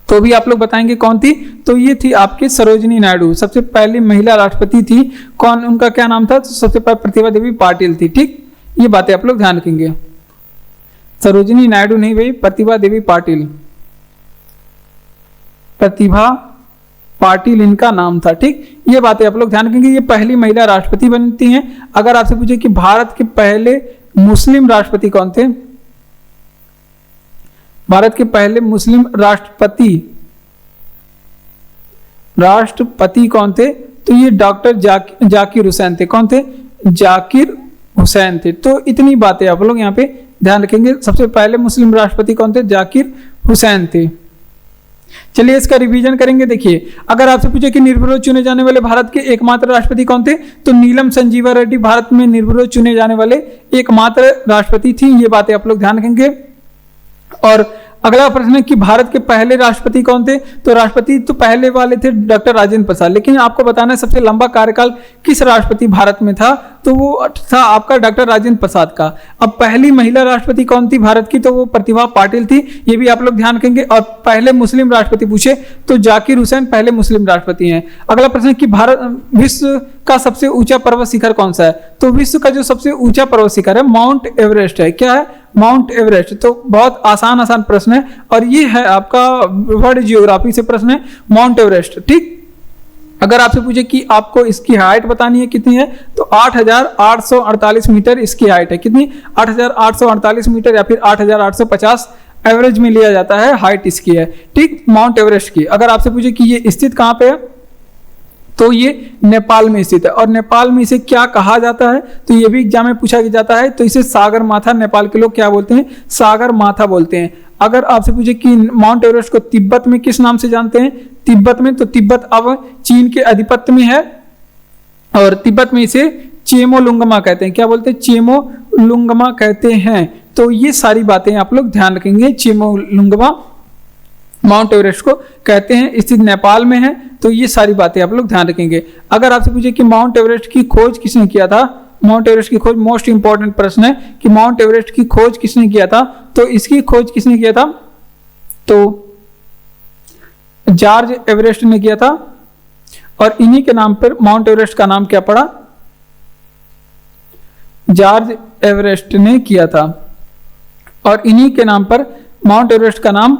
तो भी आप लोग बताएंगे कौन थी, तो ये थी आपकी सरोजिनी नायडू, सबसे पहली महिला राष्ट्रपति थी। कौन, उनका क्या नाम था, तो सबसे पहले प्रतिभा देवी पाटिल थी, ठीक। ये बातें आप लोग ध्यान रखेंगे, सरोजिनी नायडू नहीं भाई, प्रतिभा देवी पाटिल, प्रतिभा पाटिल इनका नाम था, ठीक। ये बातें आप लोग ध्यान रखेंगे। ये पहली महिला राष्ट्रपति बनती हैं। अगर आपसे पूछे कि भारत के पहले मुस्लिम राष्ट्रपति कौन थे, भारत के पहले मुस्लिम राष्ट्रपति कौन थे, तो ये डॉक्टर जाकिर हुसैन थे। कौन थे, जाकिर हुसैन थे। तो इतनी बातें आप लोग यहाँ पे ध्यान रखेंगे। सबसे पहले मुस्लिम राष्ट्रपति कौन थे, जाकिर हुसैन थे। चलिए इसका रिवीजन करेंगे। देखिए अगर आपसे पूछे कि निर्विरोध चुने जाने वाले भारत के एकमात्र राष्ट्रपति कौन थे, तो नीलम संजीवा रेड्डी भारत में निर्विरोध चुने जाने वाले एकमात्र राष्ट्रपति थी। ये बातें आप लोग ध्यान रखेंगे। और अगला प्रश्न है कि भारत के पहले राष्ट्रपति कौन थे, तो राष्ट्रपति तो पहले वाले थे डॉक्टर राजेंद्र प्रसाद, लेकिन आपको बताना है सबसे लंबा कार्यकाल किस राष्ट्रपति भारत में था, तो वो था आपका डॉक्टर राजेंद्र प्रसाद का। अब पहली महिला राष्ट्रपति कौन थी भारत की, तो वो प्रतिभा पाटिल थी। ये भी आप लोग ध्यान रखेंगे। और पहले मुस्लिम राष्ट्रपति पूछे तो जाकिर हुसैन पहले मुस्लिम राष्ट्रपति हैं। अगला प्रश्न है कि भारत विश्व का सबसे ऊंचा पर्वत शिखर कौन सा है, तो विश्व का जो सबसे ऊंचा पर्वत शिखर है माउंट एवरेस्ट है। क्या है, माउंट एवरेस्ट। तो बहुत आसान प्रश्न है, और ये है आपका वर्ल्ड जियोग्राफी से प्रश्न है, माउंट एवरेस्ट, ठीक। अगर आपसे पूछे कि आपको इसकी हाइट बतानी है कितनी है, तो 8,848 मीटर इसकी हाइट है। कितनी, 8,848 मीटर या फिर 8,850 एवरेज में लिया जाता है, हाइट इसकी है, ठीक, माउंट एवरेस्ट की। अगर आपसे पूछे कि ये स्थित कहाँ पे है, तो ये नेपाल में स्थित है। और नेपाल में इसे क्या कहा जाता है, तो ये भी एग्जाम में पूछा जाता है। तो इसे सागर माथा, नेपाल के लोग क्या बोलते हैं, सागर माथा बोलते हैं। अगर आपसे पूछे कि माउंट एवरेस्ट को तिब्बत में किस नाम से जानते हैं, तिब्बत में, तो तिब्बत अब चीन के अधिपत्य में है और तिब्बत में इसे चेमोलुंगमा कहते हैं। क्या बोलते हैं, चेमोलुंगमा कहते हैं। तो ये सारी बातें आप लोग ध्यान रखेंगे। चेमोलुंगमा माउंट एवरेस्ट को कहते हैं, स्थित नेपाल में है। तो ये सारी बातें आप लोग ध्यान रखेंगे। अगर आपसे पूछे कि माउंट एवरेस्ट की खोज किसने किया था, माउंट एवरेस्ट की खोज मोस्ट इंपॉर्टेंट प्रश्न है कि माउंट एवरेस्ट की खोज किसने किया था। तो इसकी खोज किसने किया था, तो जॉर्ज एवरेस्ट ने किया था। और इन्हीं के नाम पर माउंट एवरेस्ट का नाम क्या पड़ा, जॉर्ज एवरेस्ट ने किया था। और इन्हीं के नाम पर माउंट एवरेस्ट का नाम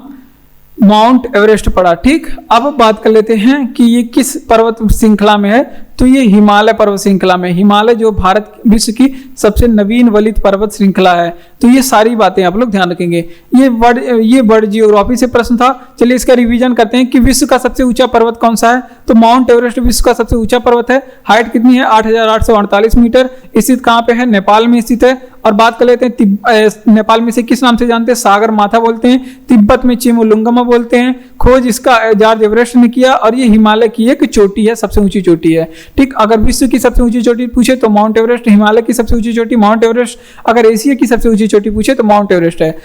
माउंट एवरेस्ट पड़ा। ठीक, अब बात कर लेते हैं कि ये किस पर्वत श्रृंखला में है। तो ये हिमालय पर्वत श्रृंखला में, हिमालय जो भारत विश्व की सबसे नवीन वलित पर्वत श्रृंखला है। तो ये सारी बातें आप लोग ध्यान रखेंगे। ये वर्ल्ड जियोग्राफी से प्रश्न था। चलिए इसका रिवीजन करते हैं कि विश्व का सबसे ऊंचा पर्वत कौन सा है। तो माउंट एवरेस्ट विश्व का सबसे ऊंचा पर्वत है। हाइट कितनी है, 8,848 मीटर। स्थित कहाँ पे है, नेपाल में स्थित है। और बात कर लेते हैं नेपाल में से किस नाम से जानते हैं, सागर माथा बोलते हैं। तिब्बत में चेमोलुंगमा बोलते हैं। खोज इसका जॉर्ज एवरेस्ट ने किया। और ये हिमालय की एक चोटी है, सबसे ऊंची चोटी है। ठीक, अगर विश्व की सबसे ऊंची चोटी पूछे तो माउंट एवरेस्ट, हिमालय की सबसे ऊंची चोटी माउंट एवरेस्ट, अगर एशिया की सबसे ऊंची चोटी पूछे तो माउंट एवरेस्ट है।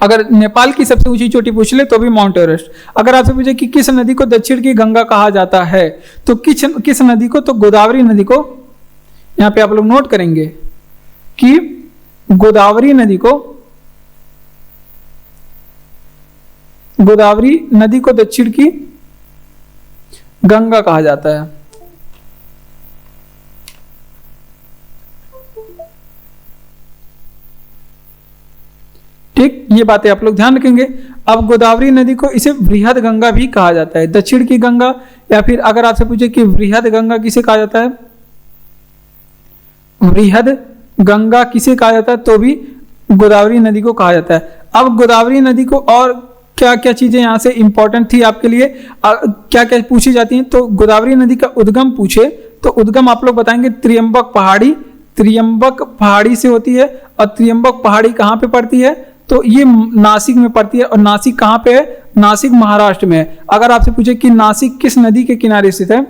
अगर नेपाल की सबसे ऊंची चोटी पूछ ले तो भी माउंट एवरेस्ट। अगर आपसे पूछे कि किस नदी को दक्षिण की गंगा कहा जाता है, तो किस नदी को, तो गोदावरी नदी को। यहां पे आप लोग नोट करेंगे कि गोदावरी नदी को दक्षिण की गंगा कहा जाता है। ठीक, ये बातें आप लोग ध्यान रखेंगे। अब गोदावरी नदी को इसे बृहद गंगा भी कहा जाता है, दक्षिण की गंगा। या फिर अगर आपसे पूछे कि बृहद गंगा किसे कहा जाता है, बृहद गंगा किसे कहा जाता है, तो भी गोदावरी नदी को कहा जाता है। अब गोदावरी नदी को और क्या क्या चीजें यहाँ से इंपॉर्टेंट थी आपके लिए, क्या क्या पूछी जाती हैं। तो गोदावरी नदी का उद्गम पूछे तो उद्गम आप लोग बताएंगे त्रियंबक पहाड़ी से होती है। और त्रियंबक पहाड़ी कहाँ पे पड़ती है, तो ये नासिक में पड़ती है। और नासिक कहाँ पे है, नासिक महाराष्ट्र में है। अगर आपसे पूछे कि नासिक किस नदी के किनारे स्थित है,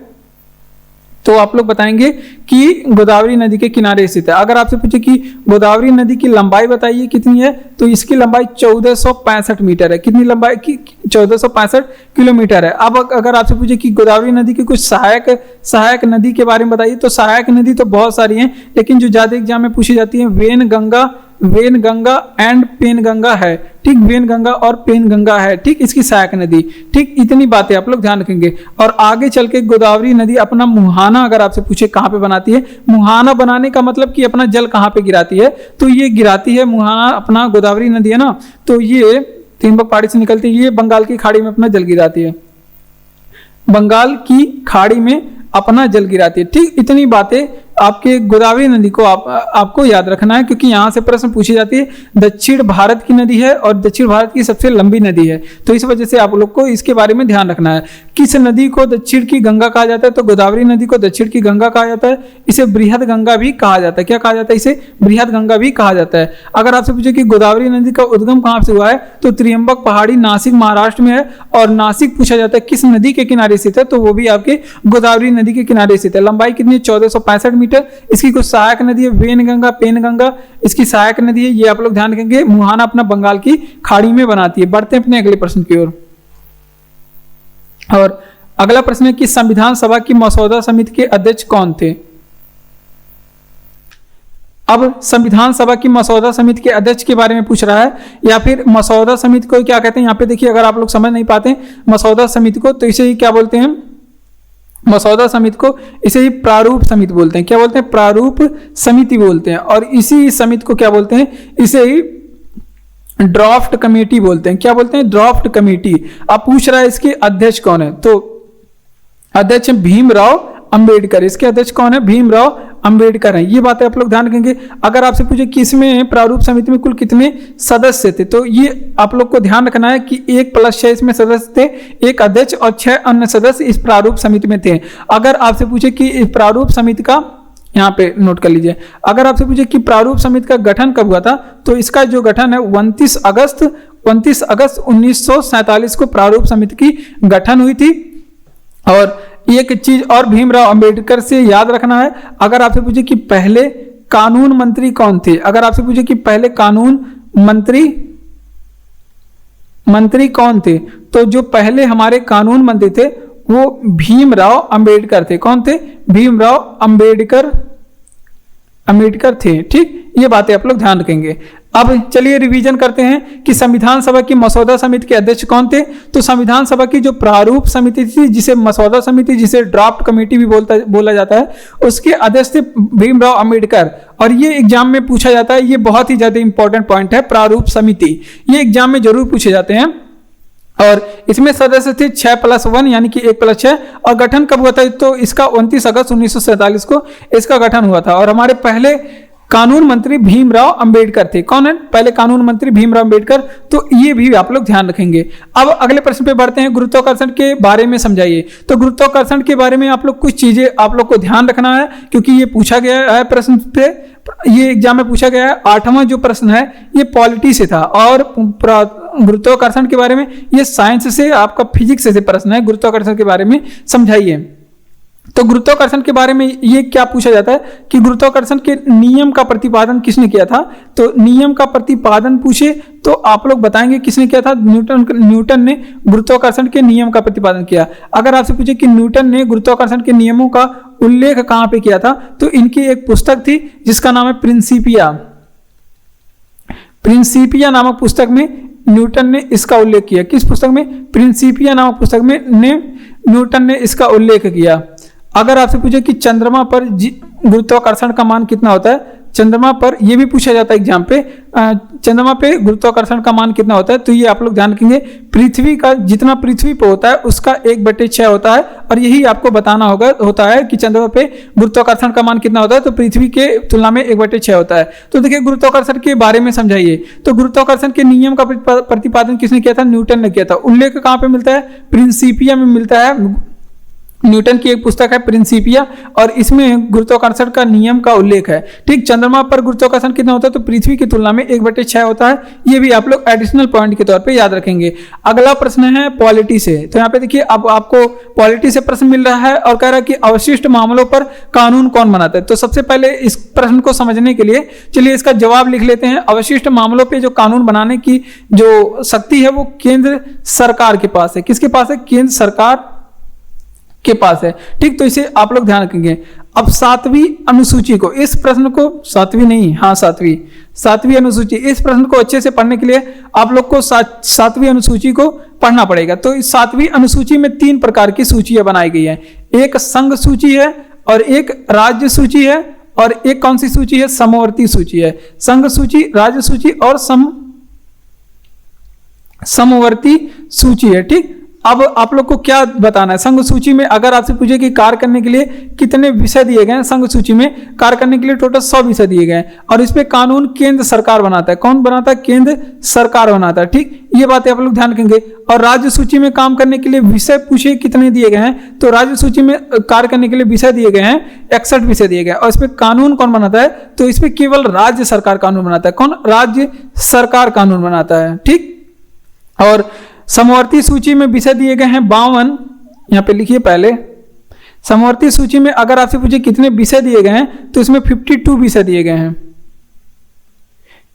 तो आप लोग बताएंगे कि गोदावरी नदी के किनारे स्थित है। अगर आपसे पूछे कि गोदावरी नदी की लंबाई बताइए कितनी है, तो इसकी लंबाई 1465 मीटर है। कितनी लंबाई की, 1465 किलोमीटर है। अब अगर आपसे पूछे कि गोदावरी नदी की कुछ सहायक नदी के बारे में बताइए, तो सहायक नदी तो बहुत सारी हैं, लेकिन जो ज्यादा एग्जाम में पूछी जाती है Wainganga and Penganga है। ठीक, वेन गंगा और पेन गंगा है, ठीक, इसकी सहायक नदी। ठीक, इतनी बातें आप लोग ध्यान रखेंगे। और आगे चल के गोदावरी नदी अपना मुहाना अगर आपसे पूछे कहाँ पे बनाती है, मुहाना बनाने का मतलब कि अपना जल कहाँ पे गिराती है, तो ये गिराती है मुहाना, अपना गोदावरी नदी है ना, तो ये त्रियंबक पहाड़ी से निकलती है, ये बंगाल की खाड़ी में अपना जल गिराती है, बंगाल की खाड़ी में अपना जल गिराती है। ठीक, इतनी बातें आपके गोदावरी नदी को आपको याद रखना है, क्योंकि यहां से प्रश्न पूछी जाती है। दक्षिण भारत की नदी है और दक्षिण भारत की सबसे लंबी नदी है, तो इस वजह से आप लोग को इसके बारे में ध्यान रखना है। किस नदी को दक्षिण की गंगा कहा जाता है, तो गोदावरी नदी को दक्षिण की गंगा कहा जाता है। इसे बृहद गंगा भी कहा जाता है। क्या कहा जाता है, इसे बृहद गंगा भी कहा जाता है। अगर आपसे पूछे कि गोदावरी नदी का उद्गम कहां से हुआ है, तो त्रियंबक पहाड़ी नासिक महाराष्ट्र में है। और नासिक पूछा जाता है किस नदी के किनारे स्थित है, तो वो भी आपके गोदावरी नदी के किनारे स्थित है। लंबाई कितनी है, 1465 मीटर। इसकी कुछ सहायक नदी है, वेन गंगा, पेन गंगा इसकी सहायक नदी है। ये आप लोग ध्यान रखेंगे। मुहाना अपना बंगाल की खाड़ी में बनाती है। बढ़ते हैं अपने अगले प्रश्न की ओर। और अगला प्रश्न है कि संविधान सभा की मसौदा समिति के अध्यक्ष कौन थे। अब संविधान सभा की मसौदा समिति के अध्यक्ष के बारे में पूछ रहा है, या फिर मसौदा समिति को क्या कहते हैं। यहाँ पे देखिए, अगर आप लोग समझ नहीं पाते मसौदा समिति को, तो इसे ही क्या बोलते हैं, मसौदा समिति को इसे ही प्रारूप समिति बोलते हैं। क्या बोलते हैं, प्रारूप समिति बोलते हैं। और इसी समिति को क्या बोलते हैं, इसे ही ड्राफ्ट कमेटी बोलते हैं। क्या बोलते हैं, ड्राफ्ट कमेटी। अब पूछ रहा है इसके अध्यक्ष कौन है, तो अध्यक्ष भीमराव अंबेडकर। इसके अध्यक्ष कौन है, भीमराव अंबेडकर हैं। ये बातें आप लोग ध्यान रखेंगे। अगर आपसे पूछे कि इसमें प्रारूप समिति में कुल कितने सदस्य थे, तो ये आप लोग को ध्यान रखना है कि 1+6 इसमें सदस्य थे, 1 अध्यक्ष और 6 अन्य सदस्य इस प्रारूप समिति में थे। अगर आपसे पूछे कि इस प्रारूप समिति का, यहाँ पे नोट कर लीजिए, अगर आपसे पूछे कि प्रारूप समिति का गठन कब हुआ था, तो इसका जो गठन है 29 अगस्त 1947 को प्रारूप समिति की गठन हुई थी। और एक चीज और भीमराव अंबेडकर से याद रखना है, अगर आपसे पूछे कि पहले कानून मंत्री कौन थे, अगर आपसे पूछे कि पहले कानून मंत्री कौन थे, तो जो पहले हमारे कानून मंत्री थे वो भीमराव अंबेडकर थे। कौन थे? भीमराव अंबेडकर थे। ठीक, ये बातें आप लोग ध्यान रखेंगे। अब चलिए रिवीजन करते हैं कि संविधान सभा की मसौदा समिति के अध्यक्ष कौन थे। तो संविधान सभा की जो प्रारूप समिति थी, जिसे मसौदा समिति, जिसे ड्राफ्ट कमेटी भी बोला जाता है, उसके अध्यक्ष थे भीमराव अंबेडकर। और ये एग्जाम में पूछा जाता है, ये बहुत ही ज्यादा इंपॉर्टेंट पॉइंट है, प्रारूप समिति, ये एग्जाम में जरूर पूछे जाते हैं। और इसमें सदस्य थे 6+1 यानी कि 1+6। और गठन कब हुआ था? तो इसका 29 अगस्त 1947 को इसका गठन हुआ था। और हमारे पहले कानून मंत्री भीमराव अंबेडकर थे। कौन है पहले कानून मंत्री? भीमराव अंबेडकर। तो ये भी आप लोग ध्यान रखेंगे। अब अगले प्रश्न पे बढ़ते हैं, गुरुत्वाकर्षण के बारे में समझाइए। तो गुरुत्वाकर्षण के बारे में आप लोग कुछ चीजें आप लोग को ध्यान रखना है, क्योंकि ये पूछा गया है प्रश्न पे, ये एग्जाम में पूछा गया है। 8वां जो प्रश्न है ये पॉलिटी से था, और गुरुत्वाकर्षण के बारे में ये साइंस से, आपका फिजिक्स से प्रश्न है। गुरुत्वाकर्षण के बारे में समझाइए। तो गुरुत्वाकर्षण के बारे में ये क्या पूछा जाता है कि गुरुत्वाकर्षण के नियम का प्रतिपादन किसने किया था। तो नियम का प्रतिपादन पूछे तो आप लोग बताएंगे किसने किया था? न्यूटन ने गुरुत्वाकर्षण के नियम का प्रतिपादन किया। अगर आपसे पूछे कि न्यूटन ने गुरुत्वाकर्षण के नियमों का उल्लेख कहां पे किया था, तो इनकी एक पुस्तक थी जिसका नाम है प्रिंसिपिया नामक पुस्तक में न्यूटन ने इसका उल्लेख किया। किस पुस्तक में? प्रिंसिपिया नामक पुस्तक में न्यूटन ने इसका उल्लेख किया। अगर आपसे पूछे कि चंद्रमा पर गुरुत्वाकर्षण का मान कितना होता है, चंद्रमा पर, यह भी पूछा जाता है एग्जाम पे, चंद्रमा पे गुरुत्वाकर्षण का मान कितना होता है, तो ये आप लोग ध्यान रखेंगे। पृथ्वी का जितना पृथ्वी पे होता है उसका 1/6 होता है। और यही आपको बताना होता है कि चंद्रमा पे गुरुत्वाकर्षण का मान कितना होता है, तो पृथ्वी के तुलना में 1/6 होता है। तो देखिए गुरुत्वाकर्षण के बारे में समझाइए। तो गुरुत्वाकर्षण के नियम का प्रतिपादन किसने किया था? न्यूटन ने किया था। उल्लेख कहाँ पे मिलता है? प्रिंसिपिया में मिलता है। न्यूटन की एक पुस्तक है प्रिंसिपिया, और इसमें गुरुत्वाकर्षण का नियम का उल्लेख है। ठीक, चंद्रमा पर गुरुत्वाकर्षण कितना होता है? तो पृथ्वी की तुलना में 1/6 होता है। ये भी आप लोग एडिशनल पॉइंट के तौर पे याद रखेंगे। अगला प्रश्न है पॉलिटी से। तो यहाँ पे देखिए, अब आपको पॉलिटी से प्रश्न मिल रहा है और कह रहा है कि अवशिष्ट मामलों पर कानून कौन बनाता है। तो सबसे पहले इस प्रश्न को समझने के लिए चलिए इसका जवाब लिख लेते हैं। अवशिष्ट मामलों पर जो कानून बनाने की जो शक्ति है वो केंद्र सरकार के पास है। किसके पास है? केंद्र सरकार के पास है। ठीक, तो इसे आप लोग ध्यान रखेंगे। अब 7वीं अनुसूची को, इस प्रश्न को, 7वीं नहीं, हाँ 7वीं अनुसूची, इस प्रश्न को अच्छे से पढ़ने के लिए आप लोग को 7वीं अनुसूची को पढ़ना पड़ेगा। तो इस 7वीं अनुसूची में 3 प्रकार की सूचियां बनाई गई है। एक संघ सूची है, और एक राज्य सूची है, और एक कौन सी सूची है? समवर्ती सूची है। संघ सूची, राज्य सूची और समवर्ती सूची है। ठीक, अब आप लोग को क्या बताना है? संघ सूची में अगर आपसे पूछे कि कार्य करने के लिए कितने विषय दिए गए हैं, संघ सूची में कार्य करने के लिए टोटल 100 विषय दिए गए हैं, और इस पे कानून केंद्र सरकार बनाता है। कौन बनाता है? केंद्र सरकार बनाता है। ठीक, ये बातें आप लोग ध्यान रखेंगे। और राज्य सूची में काम करने के लिए विषय पूछे कितने दिए गए हैं, तो राज्य सूची में कार्य करने के लिए विषय दिए गए हैं 61 विषय दिए गए। और इसमें कानून कौन बनाता है? तो इसमें केवल राज्य सरकार कानून बनाता है। कौन? राज्य सरकार कानून बनाता है। ठीक, और समवर्ती सूची में विषय दिए गए हैं 52। यहां पे लिखिए पहले, समवर्ती सूची में अगर आपसे पूछे कितने विषय दिए गए हैं, तो इसमें 52 विषय दिए गए हैं।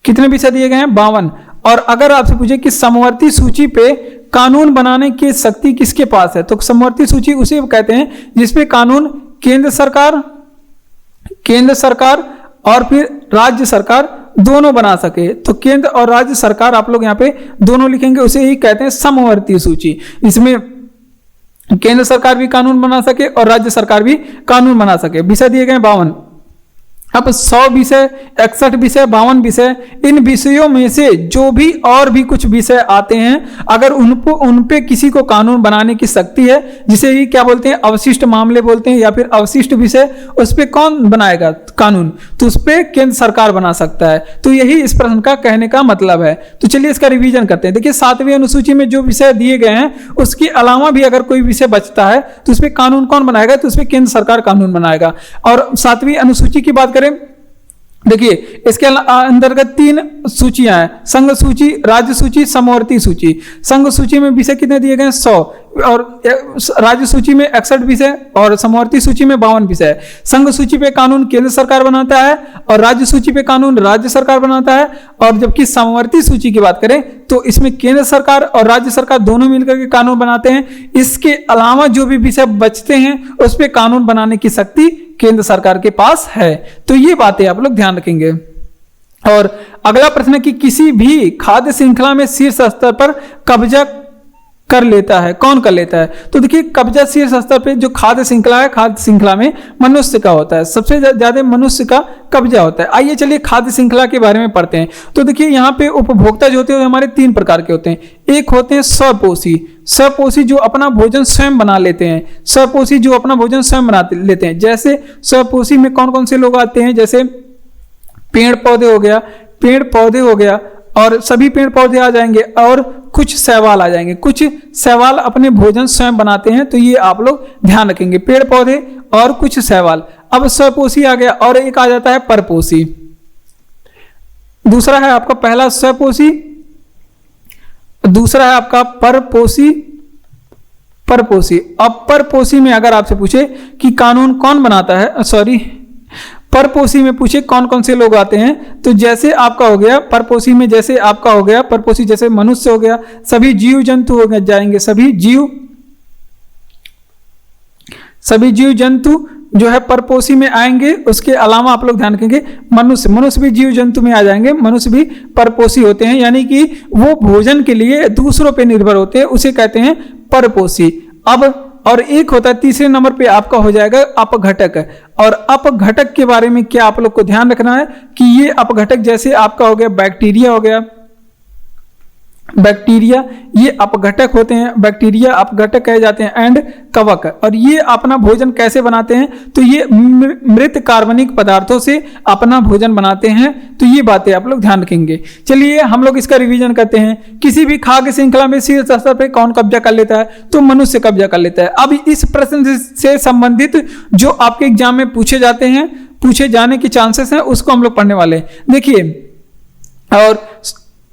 कितने विषय दिए गए हैं? 52। और अगर आपसे पूछे कि समवर्ती सूची पे कानून बनाने की शक्ति किसके पास है, तो समवर्ती सूची उसे कहते हैं जिसपे कानून केंद्र सरकार और फिर राज्य सरकार दोनों बना सके। तो केंद्र और राज्य सरकार आप लोग यहाँ पे दोनों लिखेंगे, उसे ही कहते हैं समवर्ती सूची। इसमें केंद्र सरकार भी कानून बना सके और राज्य सरकार भी कानून बना सके। विषय दिए गए 52। अब 100 विषय, 61 विषय, 52 विषय, इन विषयों में से जो भी और भी कुछ विषय आते हैं, अगर उन पे किसी को कानून बनाने की शक्ति है, जिसे ही क्या बोलते हैं, अवशिष्ट मामले बोलते हैं या फिर अवशिष्ट विषय, उस पे कौन बनाएगा कानून? तो उस पे केंद्र सरकार बना सकता है। तो यही इस प्रश्न का कहने का मतलब है। तो चलिए इसका रिवीजन करते हैं। देखिए 7वीं अनुसूची में जो विषय दिए गए हैं उसके अलावा भी अगर कोई विषय बचता है तो उस पे कानून कौन बनाएगा? तो उस पे केंद्र सरकार कानून बनाएगा। और 7वीं अनुसूची की बात करें, देखिए इसके अंतर्गत 3 सूचियां हैं, संघ सूची, राज्य सूची, समवर्ती सूची। संघ सूची में विषय कितने दिए गए हैं? 100, और राज्य सूची में 61 विषय और समवर्ती सूची में 52 विषय। संघ सूची पे कानून केंद्र सरकार बनाता है और राज्य सूची पे कानून राज्य सरकार बनाता है। और जबकि समवर्ती सूची की बात करें तो इसमें केंद्र सरकार और राज्य सरकार दोनों मिलकर के कानून बनाते हैं। इसके अलावा जो भी विषय बचते हैं उस पर कानून बनाने की शक्ति केंद्र सरकार के पास है। तो ये बातें आप लोग ध्यान रखेंगे। और अगला प्रश्न है कि किसी भी खाद्य श्रृंखला में शीर्ष स्तर पर कब्जा कर लेता है, कौन कर लेता है? तो देखिए कब्जा शीर्ष स्तर पे जो खाद्य श्रृंखला है, खाद्य श्रृंखला में मनुष्य का होता है, सबसे ज्यादा मनुष्य का कब्जा होता है। आइए चलिए खाद्य श्रृंखला के बारे में पढ़ते हैं। तो देखिए यहाँ पे उपभोक्ता जो होते हैं हमारे 3 प्रकार के होते हैं। एक होते हैं स्वपोषी, स्वपोषी जो अपना भोजन स्वयं बना लेते हैं, स्वपोषी जो अपना भोजन स्वयं बना लेते हैं। जैसे स्वपोषी में कौन कौन से लोग आते हैं? जैसे पेड़ पौधे हो गया, पेड़ पौधे हो गया, और सभी पेड़ पौधे आ जाएंगे, और कुछ शैवाल आ जाएंगे। कुछ शैवाल अपने भोजन स्वयं बनाते हैं, तो ये आप लोग ध्यान रखेंगे, पेड़ पौधे और कुछ शैवाल। अब स्वपोषी आ गया, और एक आ जाता है परपोषी। दूसरा है आपका पहला स्वपोषी, दूसरा है आपका परपोषी। परपोषी, अब परपोषी में अगर आपसे पूछे कि कानून कौन बनाता है, सॉरी परपोषी में पूछे कौन कौन से लोग आते हैं, तो जैसे आपका हो गया परपोषी में, जैसे आपका हो गया परपोषी, जैसे मनुष्य हो गया, सभी जीव जंतु हो गए जाएंगे, सभी जीव जंतु जो है परपोषी में आएंगे। उसके अलावा आप लोग ध्यान रखेंगे मनुष्य भी जीव जंतु में आ जाएंगे, मनुष्य भी परपोषी होते हैं, यानी कि वो भोजन के लिए दूसरों पे निर्भर होते हैं, उसे कहते हैं परपोषी। अब और एक होता है तीसरे नंबर पे आपका हो जाएगा अपघटक। और अपघटक के बारे में क्या आप लोग को ध्यान रखना है कि ये अपघटक जैसे आपका हो गया बैक्टीरिया हो गया, बैक्टीरिया ये अपघटक होते हैं, बैक्टीरिया अपघटक कहे जाते हैं, एंड कवक। और ये अपना भोजन कैसे बनाते हैं? तो ये मृत कार्बनिक पदार्थों से अपना भोजन बनाते हैं। तो ये बातें आप लोग ध्यान रखेंगे। चलिए हम लोग इसका रिवीजन करते हैं। किसी भी खाद्य श्रृंखला में शीर्ष स्तर पर कौन कब्जा कर लेता है? तो मनुष्य कब्जा कर लेता है। अब इस प्रश्न से संबंधित जो आपके एग्जाम में पूछे जाते हैं, पूछे जाने के चांसेस हैं, उसको हम लोग पढ़ने वाले हैं। देखिए, और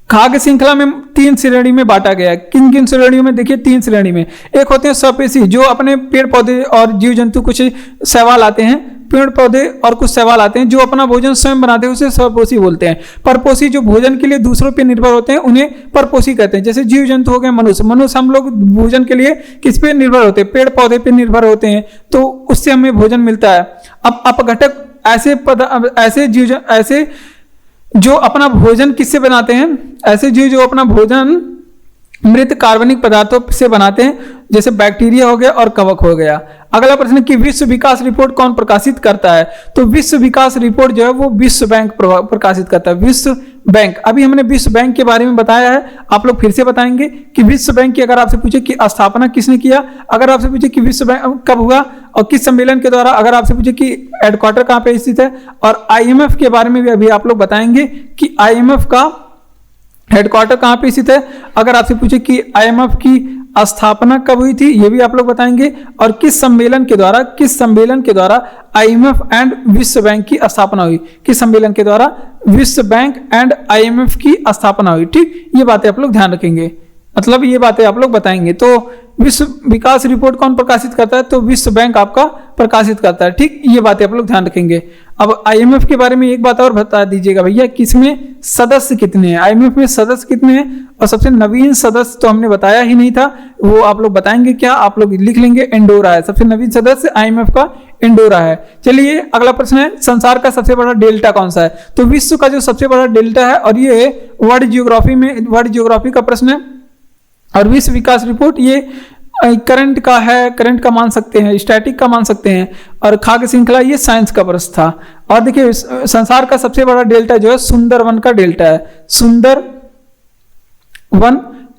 खाद्य श्रृंखला में 3 श्रेणी में बांटा गया है। किन किन श्रेणियों में? देखिए 3 श्रेणी में। एक होते हैं स्वपेशी, जो अपने पेड़ पौधे और जीव जंतु, कुछ शैवाल आते हैं, पेड़ पौधे और कुछ शैवाल आते हैं जो अपना भोजन स्वयं बनाते हैं, उसे स्वपोषी बोलते हैं। परपोषी जो भोजन के लिए दूसरों पर निर्भर होते हैं, उन्हें परपोषी कहते हैं। जैसे जीव जंतु हो गए मनुष्य हम लोग भोजन के लिए किस पे निर्भर होते हैं? पेड़ पौधे पे निर्भर होते हैं, तो उससे हमें भोजन मिलता है। अब अपघटक ऐसे जो अपना भोजन किससे बनाते हैं? ऐसे जीव जो अपना भोजन मृत कार्बनिक पदार्थों से बनाते हैं, जैसे बैक्टीरिया हो गया और कवक हो गया। अगला प्रश्न कि विश्व विकास रिपोर्ट कौन प्रकाशित करता है? तो विश्व विकास रिपोर्ट जो है वो विश्व बैंक प्रकाशित करता है। विश्व बैंक, अभी हमने विश्व बैंक के बारे में बताया है, आप लोग फिर से बताएंगे कि विश्व बैंक की अगर आपसे पूछे कि स्थापना किसने किया, अगर आपसे पूछे कि विश्व बैंक कब हुआ और किस सम्मेलन के द्वारा, अगर आपसे पूछे कि हेडक्वार्टर कहाँ पे स्थित है, और IMF के बारे में भी अभी आप लोग बताएंगे कि IMF का हेडक्वार्टर कहाँ पे स्थित है। अगर आपसे पूछे कि IMF की स्थापना कब हुई थी, ये भी आप लोग बताएंगे, और किस सम्मेलन के द्वारा IMF एंड विश्व बैंक की स्थापना हुई, किस सम्मेलन के द्वारा विश्व बैंक एंड IMF की स्थापना हुई। ठीक, ये बातें आप लोग ध्यान रखेंगे, मतलब ये बातें आप लोग बताएंगे। तो विश्व विकास रिपोर्ट कौन प्रकाशित करता है? तो विश्व बैंक आपका प्रकाशित करता है। ठीक, ये बातें आप लोग ध्यान रखेंगे। अब IMF के बारे में एक बात और बता दीजिएगा भैया, किसमें सदस्य कितने हैं? IMF में सदस्य कितने हैं? और सबसे नवीन सदस्य तो हमने बताया ही नहीं था, वो आप लोग बताएंगे क्या? आप लोग लिख लेंगे, एंडोरा है सबसे नवीन सदस्य IMF का, एंडोरा है। चलिए अगला प्रश्न है, संसार का सबसे बड़ा डेल्टा कौन सा है? तो विश्व का जो सबसे बड़ा डेल्टा है, और ये वर्ल्ड जियोग्राफी का प्रश्न है। और विश्व विकास रिपोर्ट ये करंट का है, करंट का मान सकते हैं, स्टैटिक का मान सकते हैं, और खाद्य श्रृंखला ये साइंस का प्रश्न था। और देखिए संसार का सबसे बड़ा डेल्टा जो है सुंदरवन का डेल्टा है, सुंदरवन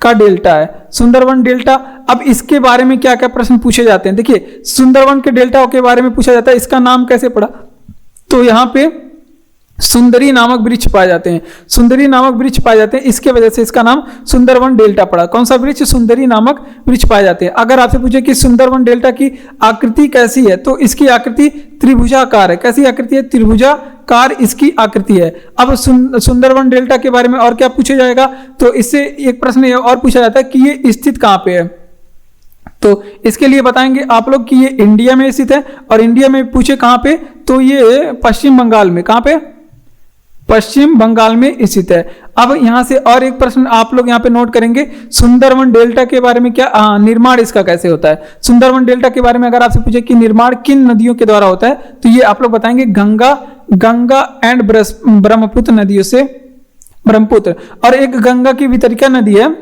का डेल्टा है, सुंदरवन डेल्टा। अब इसके बारे में क्या क्या प्रश्न पूछे जाते हैं, देखिए सुंदरवन के डेल्टा के बारे में पूछा जाता है, इसका नाम कैसे पड़ा, तो यहाँ पे सुंदरी नामक वृक्ष पाए जाते हैं, सुंदरी नामक वृक्ष पाए जाते हैं, इसके वजह से इसका नाम सुंदरवन डेल्टा पड़ा। कौन सा वृक्ष, सुंदरी नामक वृक्ष पाए जाते हैं। अगर आपसे पूछे कि सुंदरवन डेल्टा की आकृति कैसी है, तो इसकी आकृति त्रिभुजाकार है। कैसी आकृति है, त्रिभुजाकार इसकी आकृति है। अब सुंदरवन डेल्टा के बारे में और क्या पूछा जाएगा, तो इससे एक प्रश्न ये और पूछा जाता है कि ये स्थित कहाँ पे है, तो इसके लिए बताएंगे आप लोग कि ये इंडिया में स्थित है, और इंडिया में पूछे कहाँ पे, तो ये पश्चिम बंगाल में, कहाँ पे, पश्चिम बंगाल में स्थित है। अब यहां से और एक प्रश्न आप लोग यहां पे नोट करेंगे, सुंदरवन डेल्टा के बारे में क्या, निर्माण इसका कैसे होता है। सुंदरवन डेल्टा के बारे में अगर आपसे पूछे कि निर्माण किन नदियों के द्वारा होता है, तो ये आप लोग बताएंगे गंगा एंड ब्रह्मपुत्र नदियों से, ब्रह्मपुत्र, और एक गंगा की वितरिका नदी है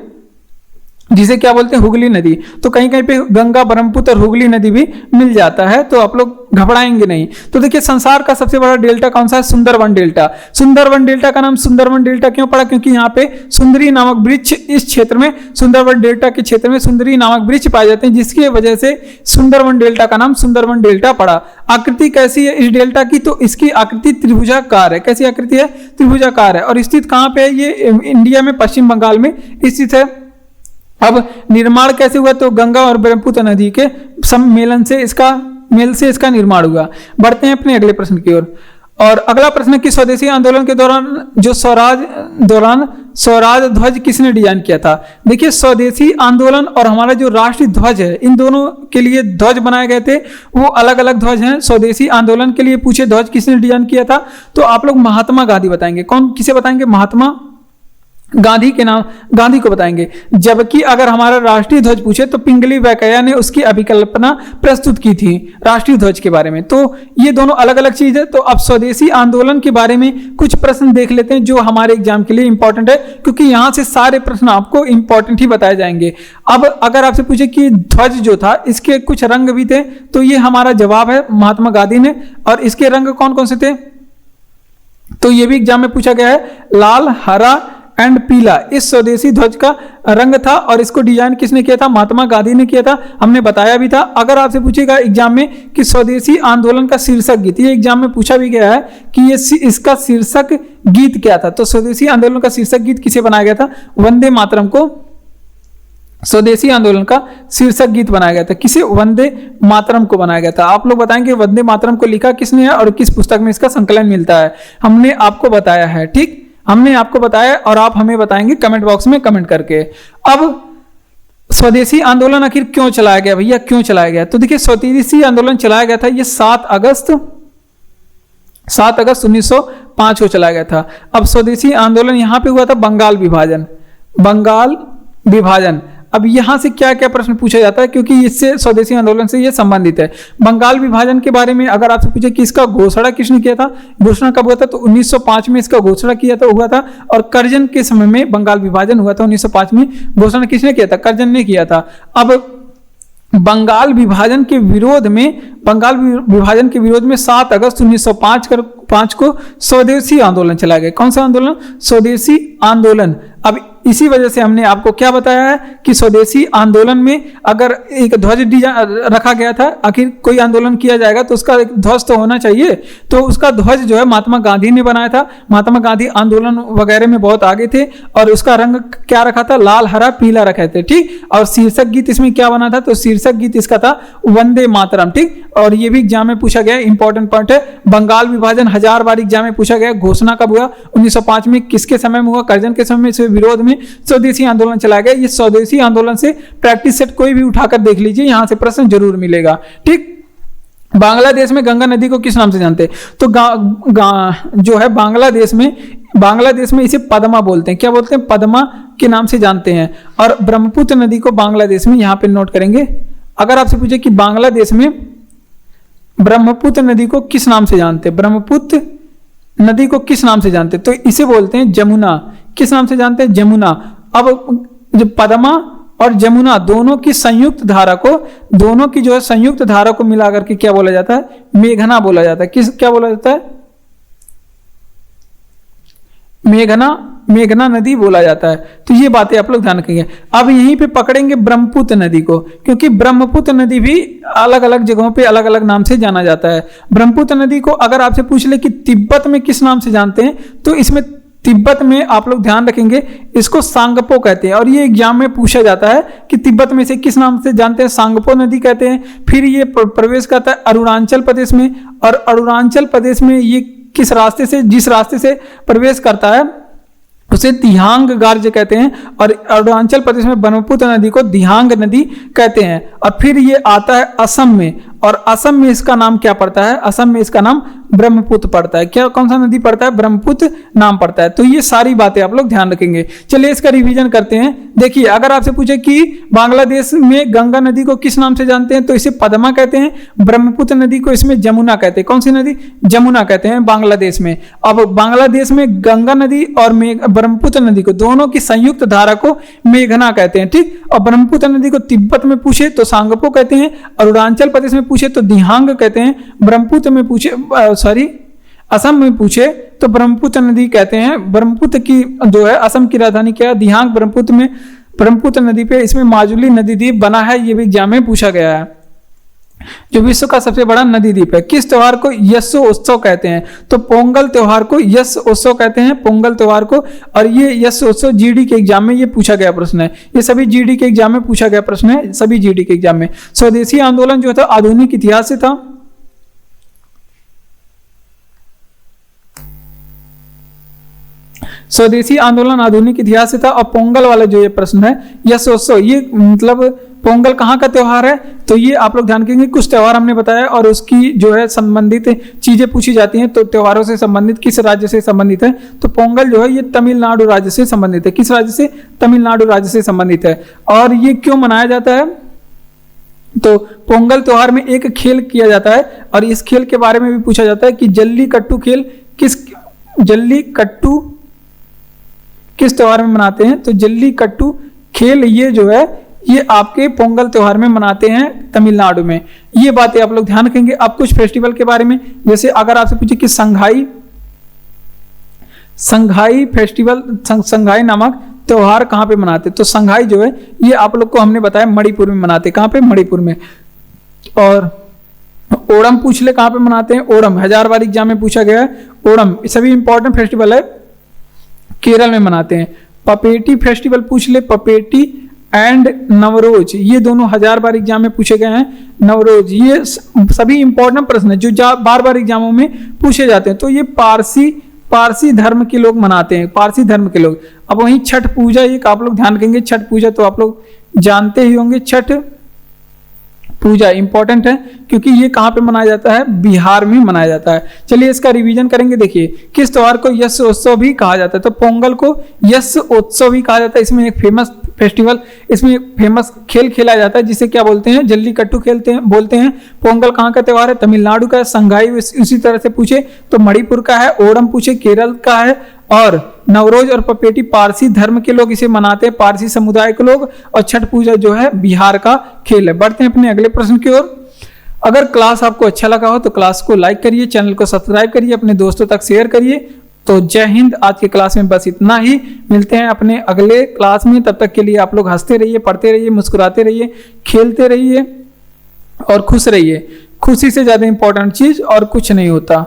जिसे क्या बोलते हैं, हुगली नदी। तो कहीं कहीं पे गंगा, ब्रह्मपुत्र और हुगली नदी भी मिल जाता है, तो आप लोग घबराएंगे नहीं। तो देखिए संसार का सबसे बड़ा डेल्टा कौन सा है, सुंदरवन डेल्टा। सुंदरवन डेल्टा का नाम सुंदरवन डेल्टा क्यों पड़ा, क्योंकि यहाँ पे सुंदरी नामक वृक्ष, इस क्षेत्र में सुंदरवन डेल्टा के क्षेत्र में सुंदरी नामक वृक्ष पाए जाते हैं, जिसकी वजह से सुंदरवन डेल्टा का नाम सुंदरवन डेल्टा पड़ा। आकृति कैसी है इस डेल्टा की, तो इसकी आकृति त्रिभुजाकार है। कैसी आकृति है, त्रिभुजाकार है। और स्थित कहाँ पे है, ये इंडिया में पश्चिम बंगाल में स्थित है। अब निर्माण कैसे हुआ, तो गंगा और ब्रह्मपुत्र नदी के सम्मेलन से इसका निर्माण हुआ। बढ़ते हैं अपने अगले प्रश्न की ओर। और अगला प्रश्न है कि स्वदेशी आंदोलन के दौरान जो स्वराज ध्वज किसने डिजाइन किया था। देखिए स्वदेशी आंदोलन और हमारा जो राष्ट्रीय ध्वज है, इन दोनों के लिए ध्वज बनाए गए थे, वो अलग अलग ध्वज हैं। स्वदेशी आंदोलन के लिए पूछे ध्वज किसने डिजाइन किया था, तो आप लोग महात्मा गांधी बताएंगे। कौन, किसे बताएंगे, महात्मा गांधी के नाम, गांधी को बताएंगे। जबकि अगर हमारा राष्ट्रीय ध्वज पूछे तो पिंगली वेंकैया ने उसकी अभिकल्पना प्रस्तुत की थी राष्ट्रीय ध्वज के बारे में। तो ये दोनों अलग अलग चीज है। तो अब स्वदेशी आंदोलन के बारे में कुछ प्रश्न देख लेते हैं जो हमारे एग्जाम के लिए इंपॉर्टेंट है, क्योंकि यहां से सारे प्रश्न आपको इंपॉर्टेंट ही बताए जाएंगे। अब अगर आपसे पूछे कि ध्वज जो था इसके कुछ रंग भी थे, तो ये हमारा जवाब है महात्मा गांधी ने। और इसके रंग कौन कौन से थे, तो ये भी एग्जाम में पूछा गया है, लाल, हरा एंड पीला इस स्वदेशी ध्वज का रंग था। और इसको डिजाइन किसने किया था, महात्मा गांधी ने किया था, हमने बताया भी था। अगर आपसे पूछेगा एग्जाम में कि स्वदेशी आंदोलन का शीर्षक गीत, ये एग्जाम में पूछा भी गया है कि ये इसका शीर्षक गीत क्या था, तो स्वदेशी आंदोलन का शीर्षक गीत किसे बनाया गया था, वंदे मातरम को स्वदेशी आंदोलन का शीर्षक गीत बनाया गया था। किसे, वंदे मातरम को बनाया गया था। आप लोग बताएंगे वंदे मातरम को लिखा किसने है और किस पुस्तक में इसका संकलन मिलता है, हमने आपको बताया है। ठीक, हमने आपको बताया और आप हमें बताएंगे कमेंट बॉक्स में कमेंट करके। अब स्वदेशी आंदोलन आखिर क्यों चलाया गया भैया, क्यों चलाया गया, तो देखिए स्वदेशी आंदोलन चलाया गया था, ये 7 अगस्त 1905 को चलाया गया था। अब स्वदेशी आंदोलन यहां पे हुआ था बंगाल विभाजन। अब यहां से क्या क्या प्रश्न पूछा जाता है, क्योंकि इससे स्वदेशी आंदोलन से ये संबंधित है। बंगाल विभाजन के बारे में अगर आपसे पूछे कि इसका घोषणा किसने किया था, घोषणा कब हुआ था, तो 1905 में इसका घोषणा हुआ था। और करजन के समय में बंगाल विभाजन हुआ था, 1905 में घोषणा किसने किया था, करजन ने किया था। अब बंगाल विभाजन के विरोध में 7 अगस्त 1905 को स्वदेशी आंदोलन चला गया। कौन सा आंदोलन, स्वदेशी आंदोलन। अब इसी वजह से हमने आपको क्या बताया है कि स्वदेशी आंदोलन में अगर एक ध्वज रखा गया था, आखिर कोई आंदोलन किया जाएगा तो उसका एक ध्वज तो होना चाहिए, तो उसका ध्वज जो है महात्मा गांधी ने बनाया था। महात्मा गांधी आंदोलन वगैरह में बहुत आगे थे और उसका रंग क्या रखा था, लाल, हरा, पीला रखे थे। ठीक, और शीर्षक गीत इसमें क्या बना था, तो शीर्षक गीत इसका था वंदे मातरम। ठीक, और ये भी एग्जाम में पूछा गया, इंपॉर्टेंट पॉइंट है। बंगाल विभाजन 1000 बार एग्जाम में पूछा गया। घोषणा कब हुआ, 1905 में, किसके समय में हुआ, करजन के समय में, से विरोध में स्वदेशी आंदोलन चलाया गया। ये स्वदेशी आंदोलन से प्रैक्टिस सेट कोई भी उठाकर देख लीजिए, यहां से प्रश्न जरूर मिलेगा। ठीक, बांग्लादेश में गंगा नदी को किस नाम से जानते हैं, तो जो है बांग्लादेश में इसे पद्मा बोलते हैं। क्या बोलते हैं, पद्मा के नाम से जानते हैं। और ब्रह्मपुत्र नदी को बांग्लादेश में, यहां पे नोट करेंगे, अगर आपसे पूछे कि बांग्लादेश में ब्रह्मपुत्र नदी को किस नाम से जानते हैं, ब्रह्मपुत्र नदी को किस नाम से जानते हैं, तो इसे बोलते हैं जमुना। किस नाम से जानते हैं, जमुना। अब जो पद्मा और जमुना दोनों की संयुक्त धारा को, दोनों की जो है संयुक्त धारा को मिला करके क्या बोला जाता है? मेघना बोला जाता है। किस क्या बोला जाता है? मेघना नदी बोला जाता है। तो ये बातें आप लोग ध्यान रखेंगे। अब यहीं पे पकड़ेंगे ब्रह्मपुत्र नदी को, क्योंकि ब्रह्मपुत्र नदी भी अलग अलग जगहों पे अलग अलग नाम से जाना जाता है। ब्रह्मपुत्र नदी को अगर आपसे पूछ ले कि तिब्बत में किस नाम से जानते हैं, तो इसमें तिब्बत में आप लोग ध्यान रखेंगे इसको सांगपो कहते हैं, और ये एग्जाम में पूछा जाता है कि तिब्बत में से किस नाम से जानते हैं? सांगपो नदी कहते हैं। फिर ये प्रवेश करता है अरुणाचल प्रदेश में, और अरुणाचल प्रदेश में ये किस रास्ते से, जिस रास्ते से प्रवेश करता है उसे दिहांग गार्ज कहते हैं, और अरुणाचल प्रदेश में ब्रह्मपुत्र नदी को दिहांग नदी कहते हैं। और फिर ये आता है असम में, और असम में इसका नाम क्या पड़ता है? असम में इसका नाम ब्रह्मपुत्र पड़ता है। क्या, कौन सा नदी पड़ता है? ब्रह्मपुत्र नाम पड़ता है। तो ये सारी बातें आप लोग ध्यान रखेंगे। चलिए इसका रिवीजन करते हैं। देखिए, अगर आपसे पूछे कि बांग्लादेश में गंगा नदी को किस नाम से जानते हैं, तो इसे पद्मा कहते हैं। ब्रह्मपुत्र नदी को इसमें जमुना कहते हैं। कौन सी नदी? जमुना कहते हैं बांग्लादेश में। अब बांग्लादेश में गंगा नदी और ब्रह्मपुत्र नदी को, दोनों की संयुक्त धारा को मेघना कहते हैं, ठीक। और ब्रह्मपुत्र नदी को तिब्बत में पूछे तो सांगपो कहते हैं, अरुणाचल प्रदेश में पूछे तो दिहांग कहते हैं, ब्रह्मपुत्र में पूछे असम में पूछे तो ब्रह्मपुत्र नदी कहते हैं। ब्रह्मपुत्र की जो है असम की राजधानी क्या है? दिहांग। ब्रह्मपुत्र में, ब्रह्मपुत्र नदी पे इसमें माजुली नदी द्वीप बना है, ये भी एग्जाम में पूछा गया है। जो विश्व का सबसे बड़ा नदी द्वीप है। किस त्योहार को यस्सो उत्सव कहते हैं? तो पोंगल त्योहार को यस उत्सव कहते हैं, पोंगल त्योहार को। और ये यस उत्सव जीडी के एग्जाम में ये पूछा गया प्रश्न है। ये सभी जीडी के एग्जाम में पूछा गया प्रश्न है, सभी जीडी के एग्जाम में। स्वदेशी आंदोलन जो था आधुनिक इतिहास से था। स्वदेशी आंदोलन आधुनिक इतिहास से था। और पोंगल वाला जो ये प्रश्न है यस उत्सव, ये मतलब पोंगल कहाँ का त्योहार है? तो ये आप लोग ध्यान रखेंगे। कुछ त्योहार हमने बताया और उसकी जो है संबंधित चीजें पूछी जाती हैं। तो त्योहारों से संबंधित किस राज्य से संबंधित है? तो पोंगल जो है ये तमिलनाडु राज्य से संबंधित है। किस राज्य से? तमिलनाडु राज्य से संबंधित है। और ये क्यों मनाया जाता है? तो पोंगल त्योहार में एक खेल किया जाता है, और इस खेल के बारे में भी पूछा जाता है कि जल्लीकट्टू खेल जल्लीकट्टू किस त्योहार में मनाते हैं? तो जल्लीकट्टू खेल ये जो है ये आपके पोंगल त्योहार में मनाते हैं तमिलनाडु में। ये बातें आप लोग ध्यान रखेंगे। अब कुछ फेस्टिवल के बारे में, जैसे अगर आपसे पूछे कि संघाई फेस्टिवल, संघाई नामक त्योहार कहाँ पे मनाते? तो संघाई जो है ये आप लोग को हमने बताया मणिपुर में मनाते। कहाँ पे? मणिपुर में। और ओणम पूछ ले कहाँ पे मनाते हैं? ओणम 1000 बार एग्जाम में पूछा गया है। ओणम सभी इंपॉर्टेंट फेस्टिवल है, केरल में मनाते हैं। पपेटी फेस्टिवल पूछ ले, पपेटी एंड नवरोज, ये दोनों 1000 बार एग्जाम में पूछे गए हैं। नवरोज, ये सभी इंपॉर्टेंट प्रश्न है जो बार बार एग्जामों में पूछे जाते हैं। तो ये पारसी धर्म के लोग मनाते हैं, पारसी धर्म के लोग। अब वहीं छठ पूजा, एक आप लोग ध्यान रखेंगे, छठ पूजा तो आप लोग जानते ही होंगे। छठ पूजा इंपॉर्टेंट है क्योंकि ये कहाँ पे मनाया जाता है? बिहार में मनाया जाता है। चलिए इसका रिवीजन करेंगे। देखिए, किस त्योहार को यश उत्सव भी कहा जाता है? तो पोंगल को यश उत्सव भी कहा जाता है। इसमें एक फेमस फेस्टिवल, इसमें एक फेमस खेल खेला जाता है जिसे क्या बोलते हैं? जल्लीकट्टू बोलते हैं। पोंगल कहाँ का त्योहार है? तमिलनाडु का है। संघाई उसी तरह से पूछे तो मणिपुर का है। ओणम पूछे केरल का है। और नवरोज और पपेटी पारसी धर्म के लोग इसे मनाते हैं, पारसी समुदाय के लोग। और छठ पूजा जो है बिहार का खेल है। बढ़ते हैं अपने अगले प्रश्न की ओर। अगर क्लास आपको अच्छा लगा हो तो क्लास को लाइक करिए, चैनल को सब्सक्राइब करिए, अपने दोस्तों तक शेयर करिए। तो जय हिंद। आज की क्लास में बस इतना ही। मिलते हैं अपने अगले क्लास में। तब तक के लिए आप लोग हंसते रहिए, पढ़ते रहिए, मुस्कुराते रहिए, खेलते रहिए और खुश रहिए। खुशी से ज्यादा इंपॉर्टेंट चीज और कुछ नहीं होता।